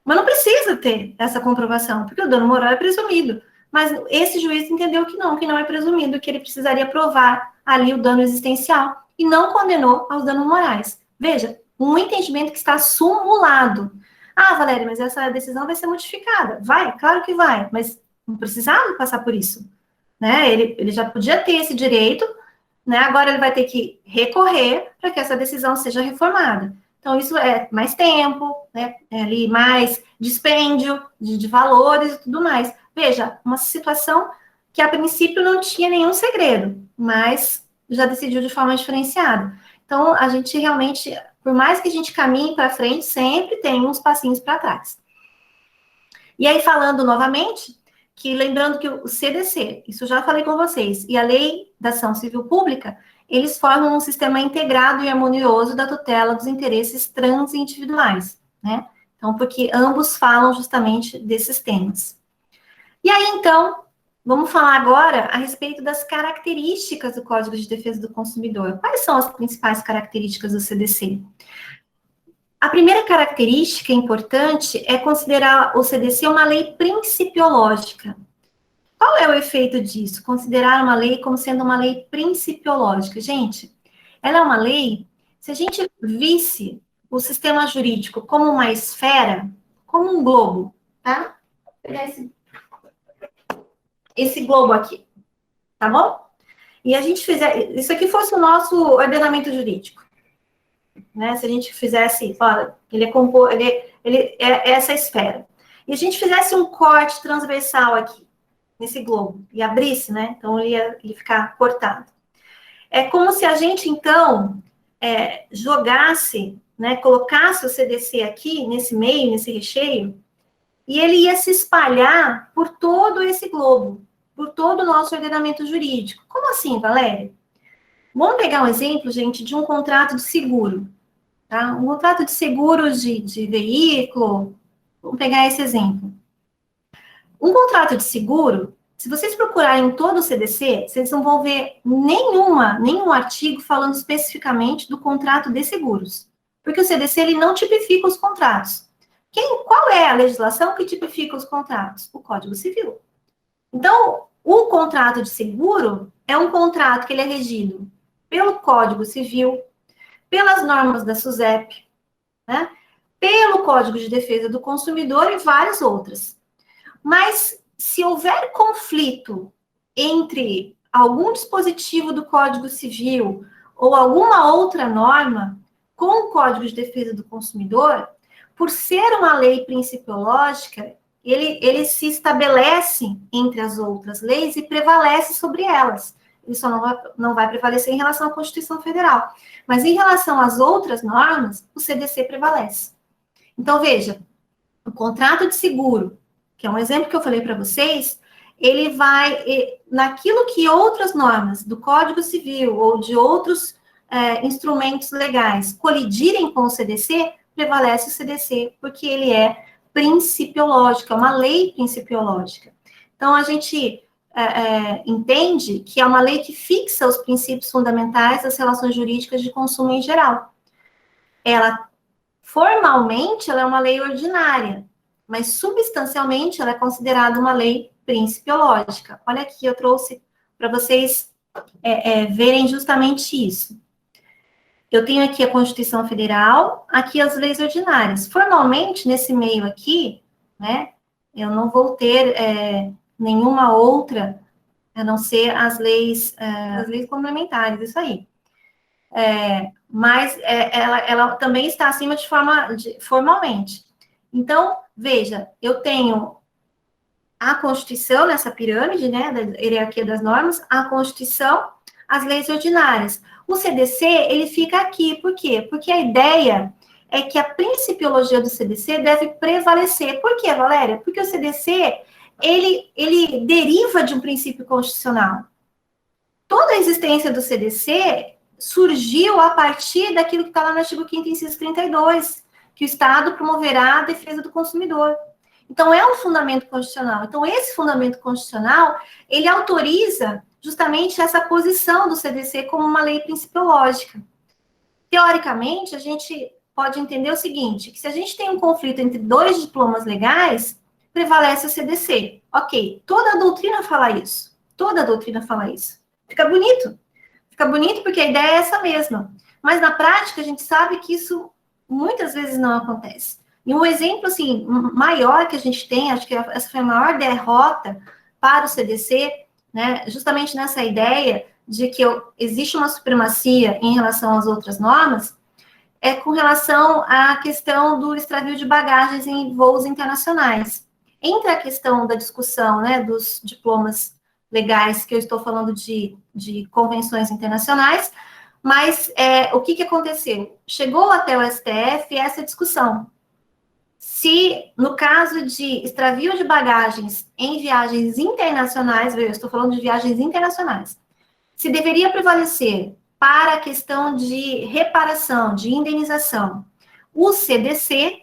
Mas não precisa ter essa comprovação, porque o dano moral é presumido. Mas esse juiz entendeu que não é presumido, que ele precisaria provar ali o dano existencial e não condenou aos danos morais. Veja, um entendimento que está sumulado. Ah, Valéria, mas essa decisão vai ser modificada. Vai, claro que vai, mas não precisava passar por isso. Né? Ele já podia ter esse direito, né? Agora ele vai ter que recorrer para que essa decisão seja reformada. Então, isso é mais tempo, né? É ali mais dispêndio de valores e tudo mais. Veja, uma situação que a princípio não tinha nenhum segredo, mas já decidiu de forma diferenciada. Então, a gente realmente, por mais que a gente caminhe para frente, sempre tem uns passinhos para trás. E aí, falando novamente, que lembrando que o CDC, isso eu já falei com vocês, e a Lei da Ação Civil Pública, eles formam um sistema integrado e harmonioso da tutela dos interesses transindividuais, né? Então, porque ambos falam justamente desses temas. E aí, então, vamos falar agora a respeito das características do Código de Defesa do Consumidor. Quais são as principais características do CDC? A primeira característica importante é considerar o CDC uma lei principiológica. Qual é o efeito disso? Considerar uma lei como sendo uma lei principiológica. Gente, ela é uma lei, se a gente visse o sistema jurídico como uma esfera, como um globo, tá? Vou pegar esse globo aqui, tá bom? E a gente fizer, isso aqui fosse o nosso ordenamento jurídico, né? Se a gente fizesse, olha, ele é essa esfera. E a gente fizesse um corte transversal aqui, nesse globo, e abrisse, né? Então, ele ia ficar cortado. É como se a gente, então, jogasse, né, colocasse o CDC aqui, nesse meio, nesse recheio, e ele ia se espalhar por todo esse globo, por todo o nosso ordenamento jurídico. Como assim, Valéria? Vamos pegar um exemplo, gente, de um contrato de seguro, tá? Um contrato de seguro de veículo, vamos pegar esse exemplo. Um contrato de seguro, se vocês procurarem em todo o CDC, vocês não vão ver nenhum artigo falando especificamente do contrato de seguros. Porque o CDC, ele não tipifica os contratos. Qual é a legislação que tipifica os contratos? O Código Civil. Então, o contrato de seguro é um contrato que ele é regido pelo Código Civil, pelas normas da SUSEP, né? Pelo Código de Defesa do Consumidor e várias outras. Mas, se houver conflito entre algum dispositivo do Código Civil ou alguma outra norma com o Código de Defesa do Consumidor, por ser uma lei principiológica, ele se estabelece entre as outras leis e prevalece sobre elas. Ele só não vai prevalecer em relação à Constituição Federal. Mas em relação às outras normas, o CDC prevalece. Então, veja, o contrato de seguro, que é um exemplo que eu falei para vocês, ele vai, naquilo que outras normas do Código Civil ou de outros instrumentos legais colidirem com o CDC, prevalece o CDC, porque ele é principiológico, é uma lei principiológica. Então, a gente entende que é uma lei que fixa os princípios fundamentais das relações jurídicas de consumo em geral. Formalmente, ela é uma lei ordinária, mas substancialmente ela é considerada uma lei principiológica. Olha aqui, eu trouxe para vocês verem justamente isso. Eu tenho aqui a Constituição Federal, aqui as leis ordinárias. Formalmente, nesse meio aqui, né, eu não vou ter nenhuma outra, a não ser as leis complementares, isso aí. Mas ela também está acima formalmente. Então, veja, eu tenho a Constituição nessa pirâmide, né, da hierarquia das normas, a Constituição, as leis ordinárias. O CDC, ele fica aqui, por quê? Porque a ideia é que a principiologia do CDC deve prevalecer. Por quê, Valéria? Porque o CDC, ele deriva de um princípio constitucional. Toda a existência do CDC surgiu a partir daquilo que está lá no artigo 5º, inciso 32, que o Estado promoverá a defesa do consumidor. Então, é um fundamento constitucional. Então, esse fundamento constitucional, ele autoriza justamente essa posição do CDC como uma lei principiológica. Teoricamente, a gente pode entender o seguinte, que se a gente tem um conflito entre dois diplomas legais, prevalece o CDC. Ok, toda a doutrina fala isso. Toda a doutrina fala isso. Fica bonito. Fica bonito porque a ideia é essa mesma. Mas, na prática, a gente sabe que isso muitas vezes não acontece. E um exemplo, assim, maior que a gente tem, acho que essa foi a maior derrota para o CDC, né, justamente nessa ideia de que existe uma supremacia em relação às outras normas, é com relação à questão do extravio de bagagens em voos internacionais. Entre a questão da discussão, né, dos diplomas legais, que eu estou falando de convenções internacionais, mas o que aconteceu? Chegou até o STF essa discussão. Se, no caso de extravio de bagagens em viagens internacionais, eu estou falando de viagens internacionais, se deveria prevalecer para a questão de reparação, de indenização? O CDC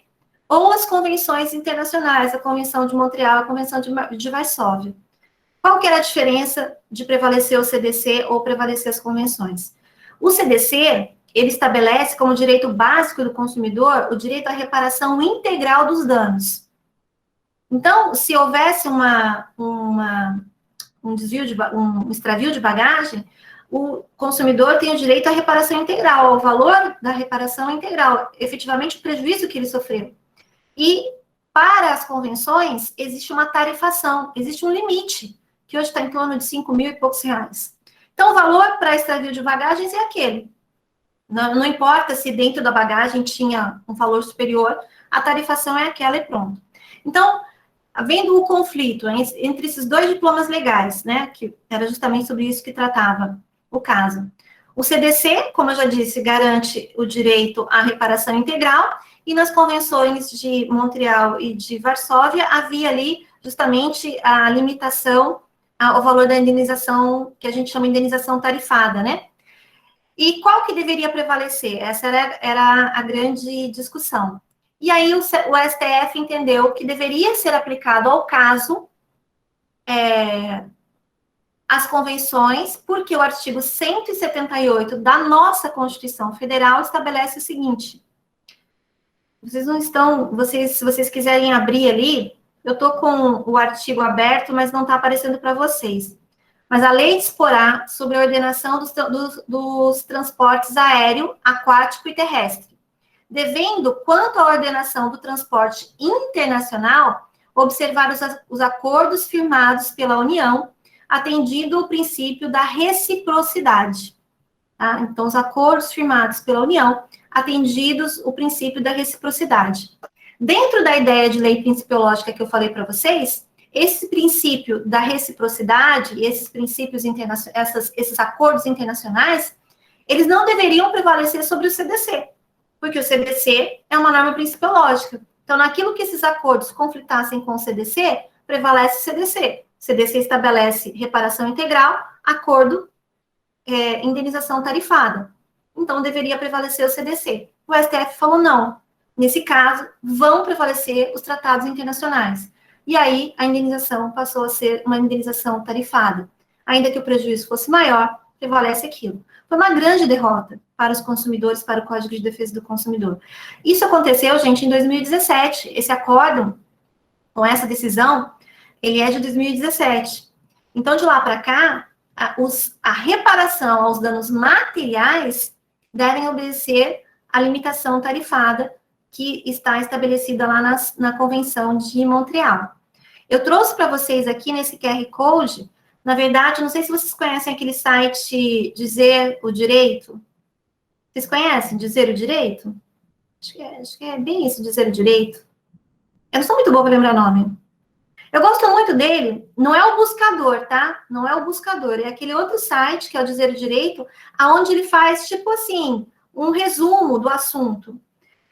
ou as convenções internacionais, a Convenção de Montreal, a Convenção de Varsóvia. Qual que era a diferença de prevalecer o CDC ou prevalecer as convenções? O CDC, ele estabelece como direito básico do consumidor o direito à reparação integral dos danos. Então, se houvesse um extravio de bagagem, o consumidor tem o direito à reparação integral, ao valor da reparação integral, efetivamente o prejuízo que ele sofreu. E para as convenções, existe uma tarifação, existe um limite, que hoje está em torno de 5 mil e poucos reais. Então, o valor para extravio de bagagens é aquele. Não importa se dentro da bagagem tinha um valor superior, a tarifação é aquela e pronto. Então, havendo o conflito entre esses dois diplomas legais, né, que era justamente sobre isso que tratava o caso. O CDC, como eu já disse, garante o direito à reparação integral, e nas convenções de Montreal e de Varsóvia havia ali justamente a limitação ao valor da indenização, que a gente chama de indenização tarifada, né? E qual que deveria prevalecer? Essa era a grande discussão. E aí o STF entendeu que deveria ser aplicado ao caso as convenções, porque o artigo 178 da nossa Constituição Federal estabelece o seguinte: vocês não estão, se vocês quiserem abrir ali, eu estou com o artigo aberto, mas não está aparecendo para vocês. Mas a lei disporá sobre a ordenação dos transportes aéreo, aquático e terrestre, devendo, quanto à ordenação do transporte internacional, observar os acordos firmados pela União, atendido o princípio da reciprocidade. Tá? Então, os acordos firmados pela União, atendidos o princípio da reciprocidade. Dentro da ideia de lei principiológica que eu falei para vocês, esse princípio da reciprocidade e esses princípios esses acordos internacionais, eles não deveriam prevalecer sobre o CDC, porque o CDC é uma norma principiológica. Então, naquilo que esses acordos conflitassem com o CDC, prevalece o CDC. O CDC estabelece reparação integral, acordo, indenização tarifada. Então, deveria prevalecer o CDC. O STF falou não. Nesse caso, vão prevalecer os tratados internacionais. E aí, a indenização passou a ser uma indenização tarifada. Ainda que o prejuízo fosse maior, prevalece aquilo. Foi uma grande derrota para os consumidores, para o Código de Defesa do Consumidor. Isso aconteceu, gente, em 2017. Esse acórdão, com essa decisão, ele é de 2017. Então, de lá para cá, a reparação aos danos materiais devem obedecer à limitação tarifada que está estabelecida lá na Convenção de Montreal. Eu trouxe para vocês aqui nesse QR Code, na verdade, não sei se vocês conhecem aquele site Dizer o Direito. Vocês conhecem Dizer o Direito? Acho que é bem isso, Dizer o Direito. Eu não sou muito boa para lembrar nome. Eu gosto muito dele, não é o buscador, tá? Não é o buscador, é aquele outro site, que é o Dizer o Direito, aonde ele faz, tipo assim, um resumo do assunto.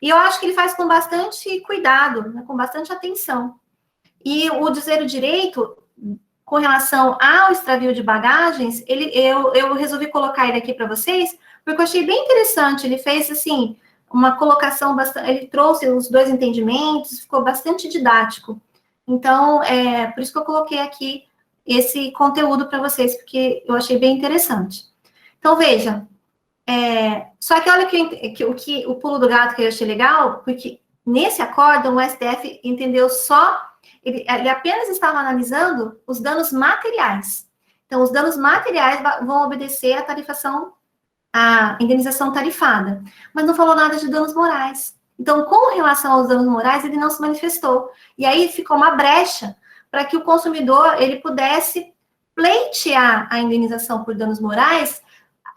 E eu acho que ele faz com bastante cuidado, né, com bastante atenção. E o Dizer o Direito, com relação ao extravio de bagagens, eu resolvi colocar ele aqui para vocês, porque eu achei bem interessante. Ele fez, assim, uma colocação bastante... Ele trouxe os dois entendimentos, ficou bastante didático. Então, por isso que eu coloquei aqui esse conteúdo para vocês, porque eu achei bem interessante. Então, veja, só que olha o pulo do gato que eu achei legal, porque nesse acórdão o STF entendeu ele apenas estava analisando os danos materiais. Então, os danos materiais vão obedecer à tarifação, à indenização tarifada, mas não falou nada de danos morais. Então, com relação aos danos morais, ele não se manifestou. E aí ficou uma brecha para que o consumidor ele pudesse pleitear a indenização por danos morais,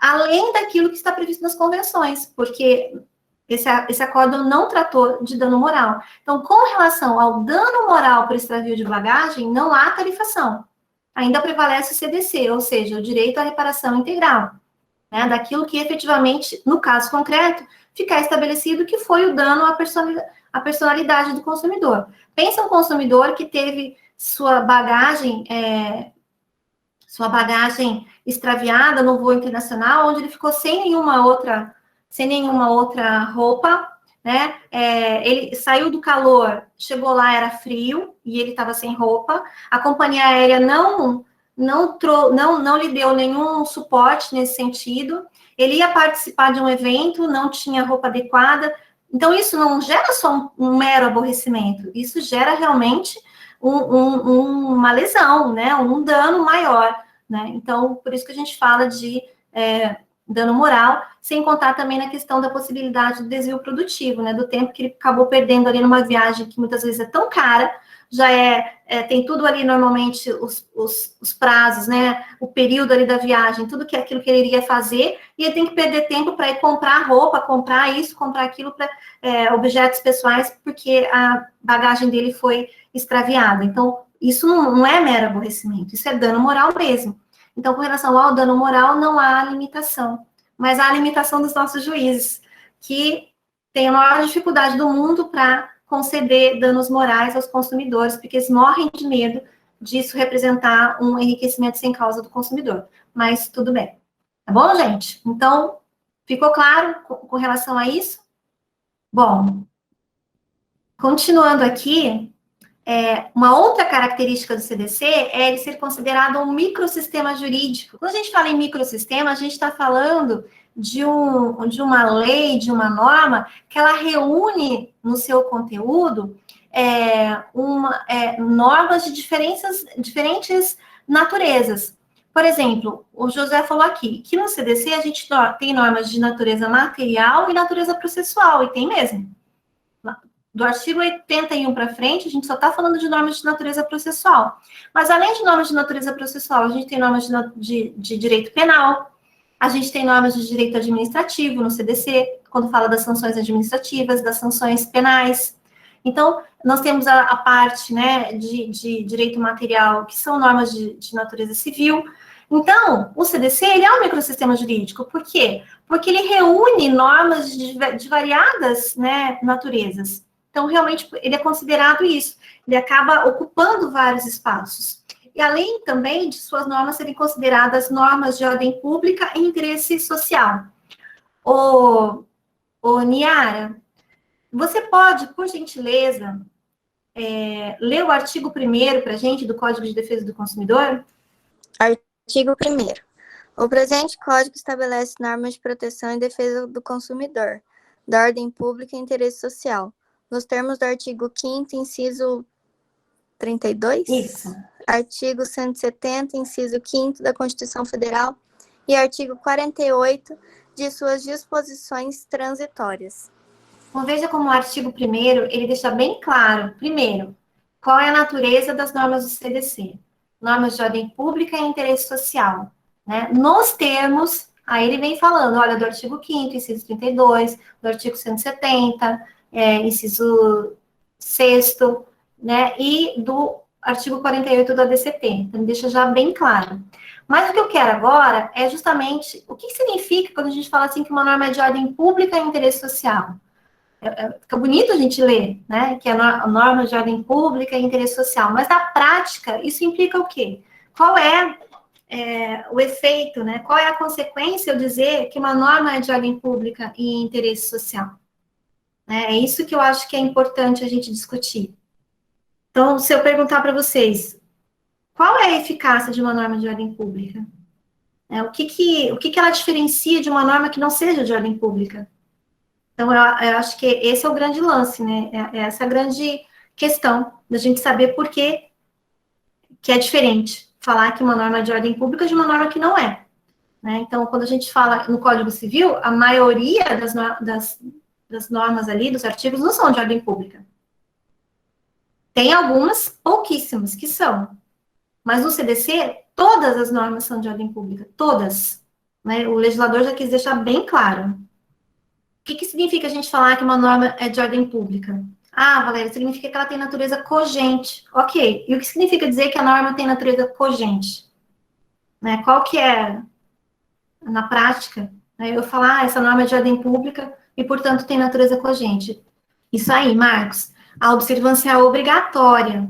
além daquilo que está previsto nas convenções, porque esse acordo não tratou de dano moral. Então, com relação ao dano moral por extravio de bagagem, não há tarifação. Ainda prevalece o CDC, ou seja, o direito à reparação integral, né, daquilo que efetivamente, no caso concreto, ficar estabelecido que foi o dano à personalidade do consumidor. Pensa um consumidor que teve sua bagagem sua bagagem extraviada no voo internacional, onde ele ficou sem nenhuma outra roupa, né? Ele saiu do calor, chegou lá, era frio, e ele estava sem roupa. A companhia aérea não lhe deu nenhum suporte nesse sentido. Ele ia participar de um evento, não tinha roupa adequada. Então, isso não gera só um mero aborrecimento, isso gera realmente uma lesão, né? Um dano maior, né? Então, por isso que a gente fala de dano moral, sem contar também na questão da possibilidade do desvio produtivo, né? Do tempo que ele acabou perdendo ali numa viagem que muitas vezes é tão cara, já tem tudo ali normalmente os prazos, né? O período ali da viagem, tudo que é aquilo que ele iria fazer, e ele tem que perder tempo para ir comprar roupa, comprar isso, comprar aquilo, para objetos pessoais, porque a bagagem dele foi extraviada. Então, isso não é mero aborrecimento, isso é dano moral mesmo. Então, com relação ao dano moral, não há limitação, mas há a limitação dos nossos juízes, que têm a maior dificuldade do mundo para conceder danos morais aos consumidores, porque eles morrem de medo disso representar um enriquecimento sem causa do consumidor. Mas tudo bem. Tá bom, gente? Então, ficou claro com relação a isso? Bom, continuando aqui, uma outra característica do CDC é ele ser considerado um microsistema jurídico. Quando a gente fala em microsistema, a gente está falando de uma lei, de uma norma, que ela reúne no seu conteúdo normas de diferentes naturezas. Por exemplo, o José falou aqui que no CDC a gente tem normas de natureza material e natureza processual, e tem mesmo. Do artigo 81 para frente, a gente só está falando de normas de natureza processual. Mas, além de normas de natureza processual, a gente tem normas de direito penal, a gente tem normas de direito administrativo no CDC, quando fala das sanções administrativas, das sanções penais. Então, nós temos a parte, né, de direito material, que são normas de natureza civil. Então, o CDC, ele é um microsistema jurídico. Por quê? Porque ele reúne normas de variadas, né, naturezas. Então, realmente, ele é considerado isso. Ele acaba ocupando vários espaços. E além também de suas normas serem consideradas normas de ordem pública e interesse social. Ô Niara, você pode, por gentileza, ler o artigo 1º para a gente do Código de Defesa do Consumidor? Artigo 1º. O presente Código estabelece normas de proteção e defesa do consumidor, da ordem pública e interesse social, nos termos do artigo 5º, inciso 32? Isso. Artigo 170, inciso 5º da Constituição Federal e artigo 48 de suas disposições transitórias. Então, veja como o artigo 1º, ele deixa bem claro, primeiro, qual é a natureza das normas do CDC. Normas de ordem pública e interesse social. Né? Nos termos, aí ele vem falando, olha, do artigo 5º, inciso 32, do artigo 170, inciso 6º, né, e do artigo 48 do ADCT. Então, deixa já bem claro. Mas o que eu quero agora é justamente o que significa quando a gente fala assim que uma norma é de ordem pública e interesse social. Fica bonito a gente ler, né, que é a norma de ordem pública e interesse social, mas na prática isso implica o quê? Qual é o efeito, né, qual é a consequência eu dizer que uma norma é de ordem pública e interesse social? É isso que eu acho que é importante a gente discutir. Então, se eu perguntar para vocês, qual é a eficácia de uma norma de ordem pública? O que ela diferencia de uma norma que não seja de ordem pública? Então, eu acho que esse é o grande lance, né? Essa a grande questão da gente saber por que é diferente falar que uma norma é de ordem pública de uma norma que não é. Né? Então, quando a gente fala no Código Civil, a maioria das normas ali, dos artigos, não são de ordem pública. Tem algumas, pouquíssimas, que são. Mas no CDC, todas as normas são de ordem pública, todas. Né? O legislador já quis deixar bem claro. O que significa a gente falar que uma norma é de ordem pública? Ah, Valéria, significa que ela tem natureza cogente. Ok. E o que significa dizer que a norma tem natureza cogente? Né? Qual que é, na prática, né, eu falar, essa norma é de ordem pública e, portanto, tem natureza cogente? Isso aí, Marcos. A observância é obrigatória.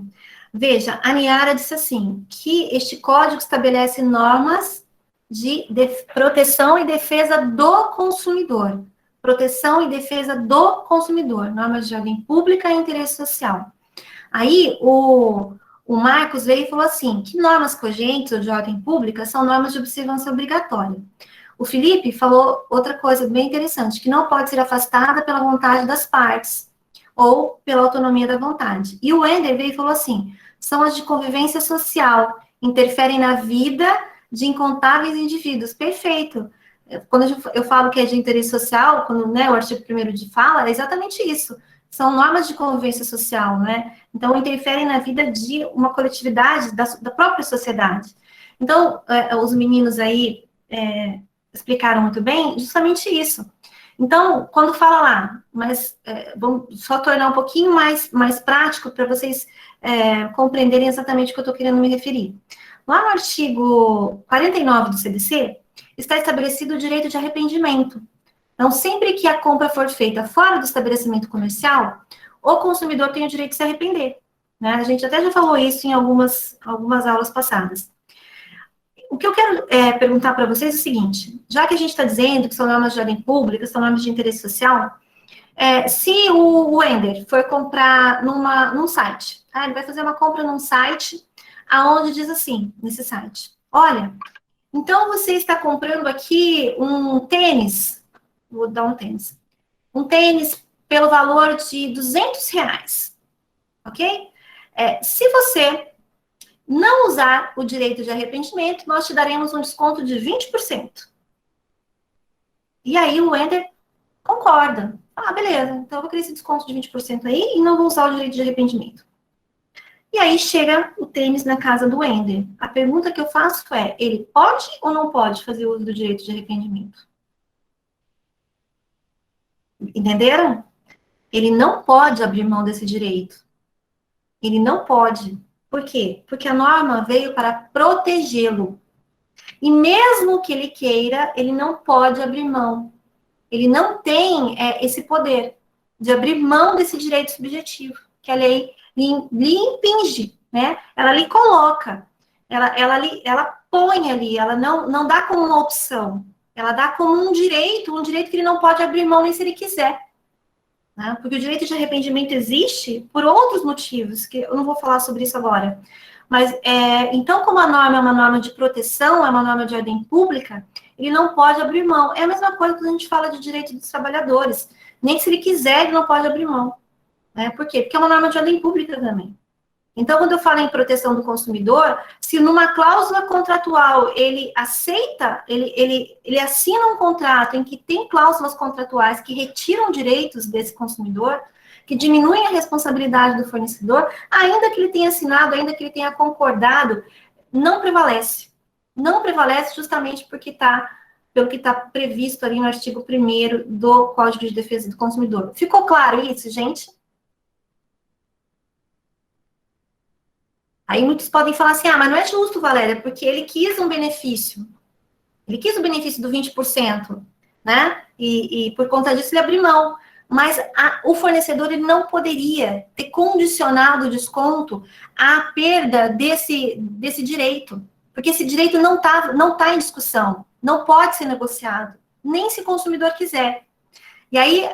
Veja, a Niara disse assim, que este código estabelece normas de proteção e defesa do consumidor. Proteção e defesa do consumidor, normas de ordem pública e interesse social. Aí, o Marcos veio e falou assim, que normas cogentes ou de ordem pública são normas de observância obrigatória. O Felipe falou outra coisa bem interessante, que não pode ser afastada pela vontade das partes ou pela autonomia da vontade. E o Ender veio e falou assim, são as de convivência social, interferem na vida de incontáveis indivíduos. Perfeito. Quando eu falo que é de interesse social, quando, né, o artigo 1º de fala, é exatamente isso. São normas de convivência social, né? Então, interferem na vida de uma coletividade, da própria sociedade. Então, os meninos aí explicaram muito bem justamente isso. Então, quando fala lá, mas vamos só tornar um pouquinho mais prático para vocês compreenderem exatamente o que eu estou querendo me referir. Lá no artigo 49 do CDC, está estabelecido o direito de arrependimento. Então, sempre que a compra for feita fora do estabelecimento comercial, o consumidor tem o direito de se arrepender. Né? A gente até já falou isso em algumas aulas passadas. O que eu quero perguntar para vocês é o seguinte, já que a gente está dizendo que são normas de ordem pública, são normas de interesse social, se o Wender for comprar num site, tá? Ele vai fazer uma compra num site, aonde diz assim, nesse site, olha, então você está comprando aqui um tênis, vou dar um tênis pelo valor de R$ 200, ok? Se você não usar o direito de arrependimento, nós te daremos um desconto de 20%. E aí o Wender concorda. Ah, beleza, então eu vou querer esse desconto de 20% aí e não vou usar o direito de arrependimento. E aí chega o tênis na casa do Wender. A pergunta que eu faço é, ele pode ou não pode fazer uso do direito de arrependimento? Entenderam? Ele não pode abrir mão desse direito. Ele não pode. Por quê? Porque a norma veio para protegê-lo. E mesmo que ele queira, ele não pode abrir mão. Ele não tem esse poder de abrir mão desse direito subjetivo, que a lei lhe impinge, né? Ela lhe coloca, ela põe ali, ela não dá como uma opção, ela dá como um direito que ele não pode abrir mão nem se ele quiser. Né? Porque o direito de arrependimento existe por outros motivos, que eu não vou falar sobre isso agora. Mas, então, como a norma é uma norma de proteção, é uma norma de ordem pública, ele não pode abrir mão. É a mesma coisa quando a gente fala de direito dos trabalhadores. Nem se ele quiser, ele não pode abrir mão. Né? Por quê? Porque é uma norma de ordem pública também. Então, quando eu falo em proteção do consumidor, se numa cláusula contratual ele aceita, ele assina um contrato em que tem cláusulas contratuais que retiram direitos desse consumidor, que diminuem a responsabilidade do fornecedor, ainda que ele tenha assinado, ainda que ele tenha concordado, não prevalece. Não prevalece justamente pelo que está previsto ali no artigo 1º do Código de Defesa do Consumidor. Ficou claro isso, gente? Aí muitos podem falar assim, mas não é justo, Valéria, porque ele quis um benefício. Ele quis o benefício do 20%, né? E por conta disso ele abriu mão. Mas o fornecedor ele não poderia ter condicionado o desconto à perda desse direito. Porque esse direito não tá em discussão. Não pode ser negociado. Nem se o consumidor quiser. E aí,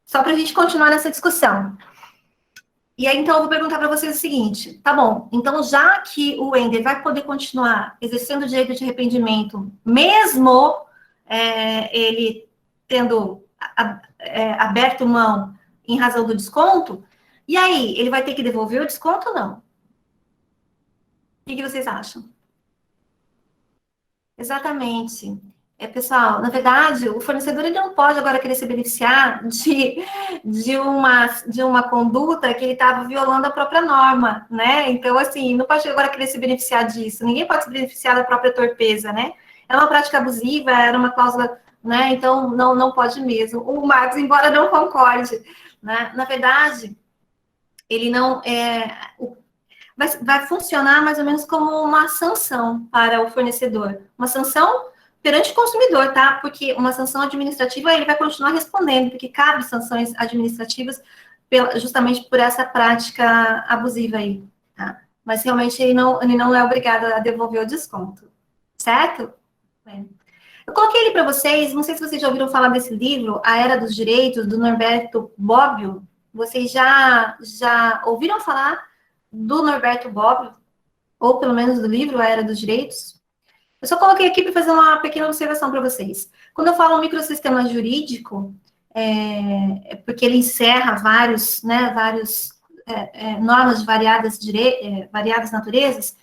só para a gente continuar nessa discussão. E aí, então, eu vou perguntar para vocês o seguinte, tá bom, então, já que o Wender vai poder continuar exercendo o direito de arrependimento, mesmo ele tendo aberto mão em razão do desconto, e aí, ele vai ter que devolver o desconto ou não? O que vocês acham? Exatamente. Pessoal, na verdade, o fornecedor ele não pode agora querer se beneficiar de uma conduta que ele estava violando a própria norma, né? Então, assim, não pode agora querer se beneficiar disso. Ninguém pode se beneficiar da própria torpeza, né? É uma prática abusiva, era uma cláusula, né? Então, não pode mesmo. O Marcos, embora não concorde, né? Na verdade, ele não vai funcionar mais ou menos como uma sanção para o fornecedor. Uma sanção perante o consumidor, tá? Porque uma sanção administrativa, ele vai continuar respondendo, porque cabe sanções administrativas justamente por essa prática abusiva aí, tá? mas realmente ele não é obrigado a devolver o desconto, certo? Eu coloquei ele para vocês, não sei se vocês já ouviram falar desse livro, A Era dos Direitos, do Norberto Bobbio. Vocês já ouviram falar do Norberto Bobbio? Ou pelo menos do livro A Era dos Direitos? Eu só coloquei aqui para fazer uma pequena observação para vocês. Quando eu falo microsistema jurídico, porque ele encerra vários normas de variadas naturezas.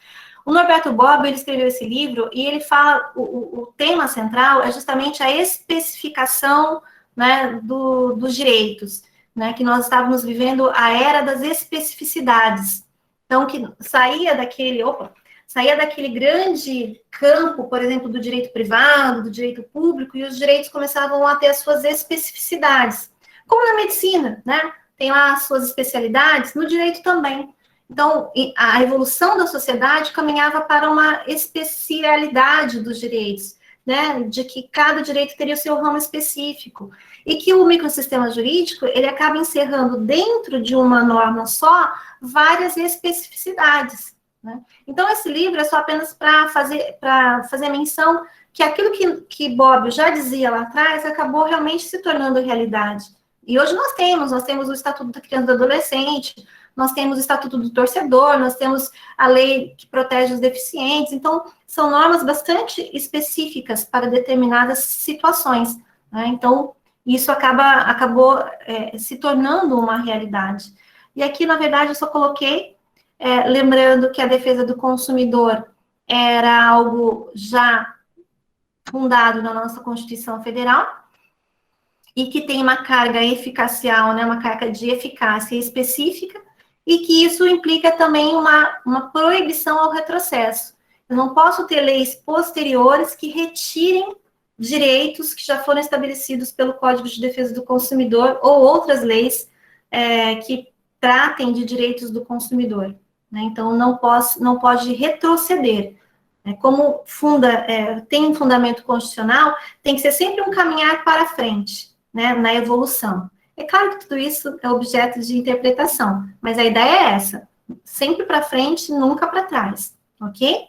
O Norberto Bobbio, ele escreveu esse livro e ele fala, o tema central é justamente a especificação, né, dos direitos, né, que nós estávamos vivendo a era das especificidades. Então, que saía daquele grande campo, por exemplo, do direito privado, do direito público, e os direitos começavam a ter as suas especificidades. Como na medicina, né? Tem lá as suas especialidades, no direito também. Então, a evolução da sociedade caminhava para uma especialidade dos direitos, né? De que cada direito teria o seu ramo específico. E que o microsistema jurídico, ele acaba encerrando dentro de uma norma só várias especificidades, né? Então, esse livro é só apenas para fazer menção que aquilo que Bobbio já dizia lá atrás acabou realmente se tornando realidade. E hoje nós temos o Estatuto da Criança e do Adolescente, nós temos o Estatuto do Torcedor, nós temos a lei que protege os deficientes. Então, são normas bastante específicas para determinadas situações, né? Então, isso acabou se tornando uma realidade. E aqui, na verdade, eu só coloquei, lembrando que a defesa do consumidor era algo já fundado na nossa Constituição Federal, e que tem uma carga eficacial, né, uma carga de eficácia específica, e que isso implica também uma proibição ao retrocesso. Eu não posso ter leis posteriores que retirem direitos que já foram estabelecidos pelo Código de Defesa do Consumidor ou outras leis que tratem de direitos do consumidor, né? Então, não pode retroceder. Como tem um fundamento constitucional, tem que ser sempre um caminhar para frente, né, na evolução. É claro que tudo isso é objeto de interpretação, mas a ideia é essa, sempre para frente, nunca para trás, ok?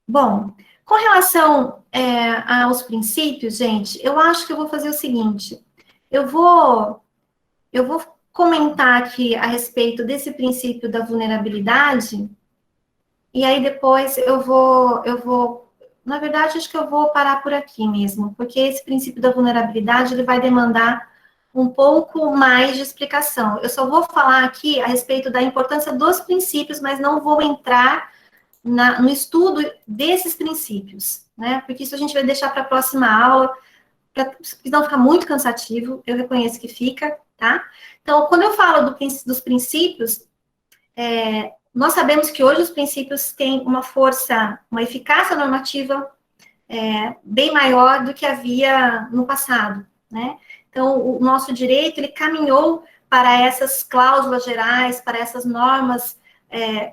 Bom, com relação aos princípios, gente, eu acho que eu vou fazer o seguinte, eu vou comentar aqui a respeito desse princípio da vulnerabilidade, e aí depois na verdade, acho que eu vou parar por aqui mesmo, porque esse princípio da vulnerabilidade, ele vai demandar um pouco mais de explicação. Eu só vou falar aqui a respeito da importância dos princípios, mas não vou entrar no estudo desses princípios, né? Porque isso a gente vai deixar para a próxima aula, para não ficar muito cansativo, eu reconheço que fica, tá? Então, quando eu falo dos princípios, nós sabemos que hoje os princípios têm uma força, uma eficácia normativa bem maior do que havia no passado, né? Então, o nosso direito, ele caminhou para essas cláusulas gerais, para essas normas,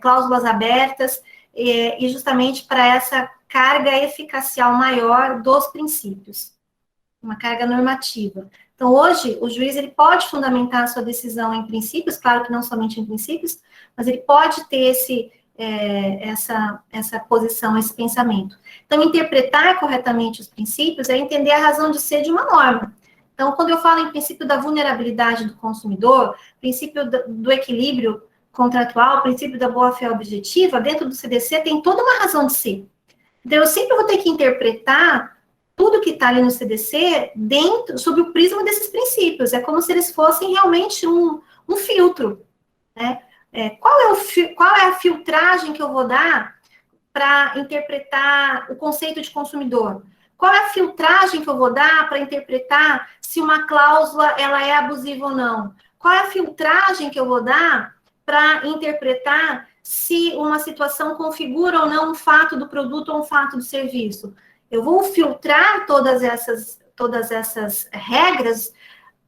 cláusulas abertas, e justamente para essa carga eficacial maior dos princípios, uma carga normativa. Então, hoje, o juiz, ele pode fundamentar a sua decisão em princípios, claro que não somente em princípios, mas ele pode ter essa posição, esse pensamento. Então, interpretar corretamente os princípios é entender a razão de ser de uma norma. Então, quando eu falo em princípio da vulnerabilidade do consumidor, princípio do equilíbrio contratual, princípio da boa-fé objetiva, dentro do CDC tem toda uma razão de ser. Então, eu sempre vou ter que interpretar tudo que está ali no CDC sob o prisma desses princípios. É como se eles fossem realmente um filtro, né? Qual é a filtragem que eu vou dar para interpretar o conceito de consumidor? Qual é a filtragem que eu vou dar para interpretar se uma cláusula ela é abusiva ou não? Qual é a filtragem que eu vou dar para interpretar se uma situação configura ou não um fato do produto ou um fato do serviço? Eu vou filtrar todas essas regras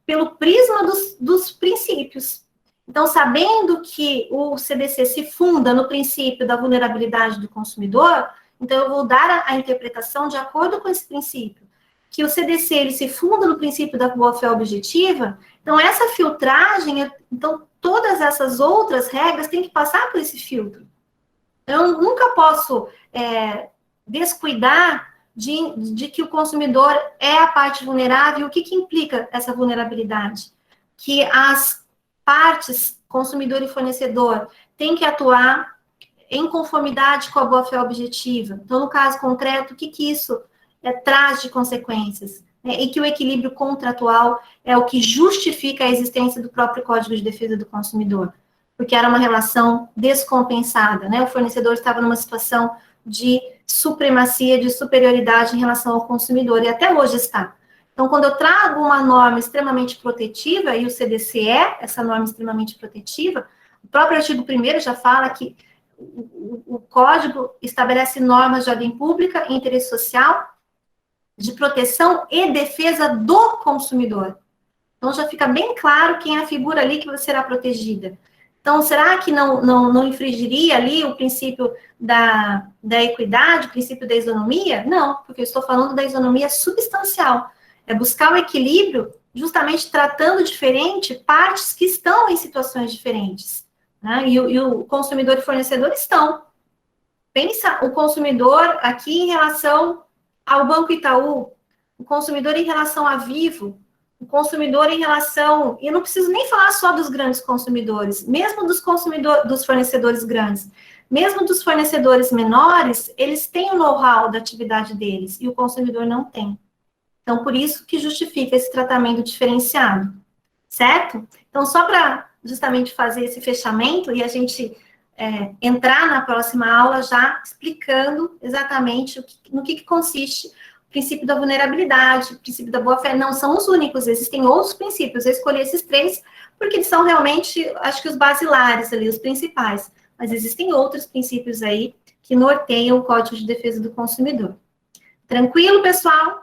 pelo prisma dos princípios. Então, sabendo que o CDC se funda no princípio da vulnerabilidade do consumidor, então eu vou dar a interpretação de acordo com esse princípio. Que o CDC ele se funda no princípio da boa-fé objetiva, então essa filtragem, então todas essas outras regras têm que passar por esse filtro. Eu nunca posso descuidar de que o consumidor é a parte vulnerável. O que implica essa vulnerabilidade? Que as partes, consumidor e fornecedor, têm que atuar em conformidade com a boa-fé objetiva. Então, no caso concreto, o que isso traz de consequências? E que o equilíbrio contratual é o que justifica a existência do próprio Código de Defesa do Consumidor, porque era uma relação descompensada, né? O fornecedor estava numa situação de supremacia, de superioridade em relação ao consumidor, e até hoje está. Então, quando eu trago uma norma extremamente protetiva, e o CDC é essa norma extremamente protetiva, o próprio artigo 1º já fala que o Código estabelece normas de ordem pública e interesse social, de proteção e defesa do consumidor. Então, já fica bem claro quem é a figura ali que será protegida. Então, será que não infringiria ali o princípio da equidade, o princípio da isonomia? Não, porque eu estou falando da isonomia substancial. É buscar o equilíbrio, justamente tratando diferente partes que estão em situações diferentes. Né? E o consumidor e fornecedor estão. Pensa o consumidor aqui em relação ao Banco Itaú, o consumidor em relação à Vivo, o consumidor em relação... E eu não preciso nem falar só dos grandes consumidores, mesmo dos fornecedores grandes, mesmo dos fornecedores menores, eles têm o know-how da atividade deles, e o consumidor não tem. Então, por isso que justifica esse tratamento diferenciado, certo? Então, só para justamente fazer esse fechamento e a gente entrar na próxima aula já explicando exatamente no que consiste o princípio da vulnerabilidade, o princípio da boa-fé. Não são os únicos, existem outros princípios. Eu escolhi esses 3 porque eles são realmente, acho que os basilares ali, os principais. Mas existem outros princípios aí que norteiam o Código de Defesa do Consumidor. Tranquilo, pessoal?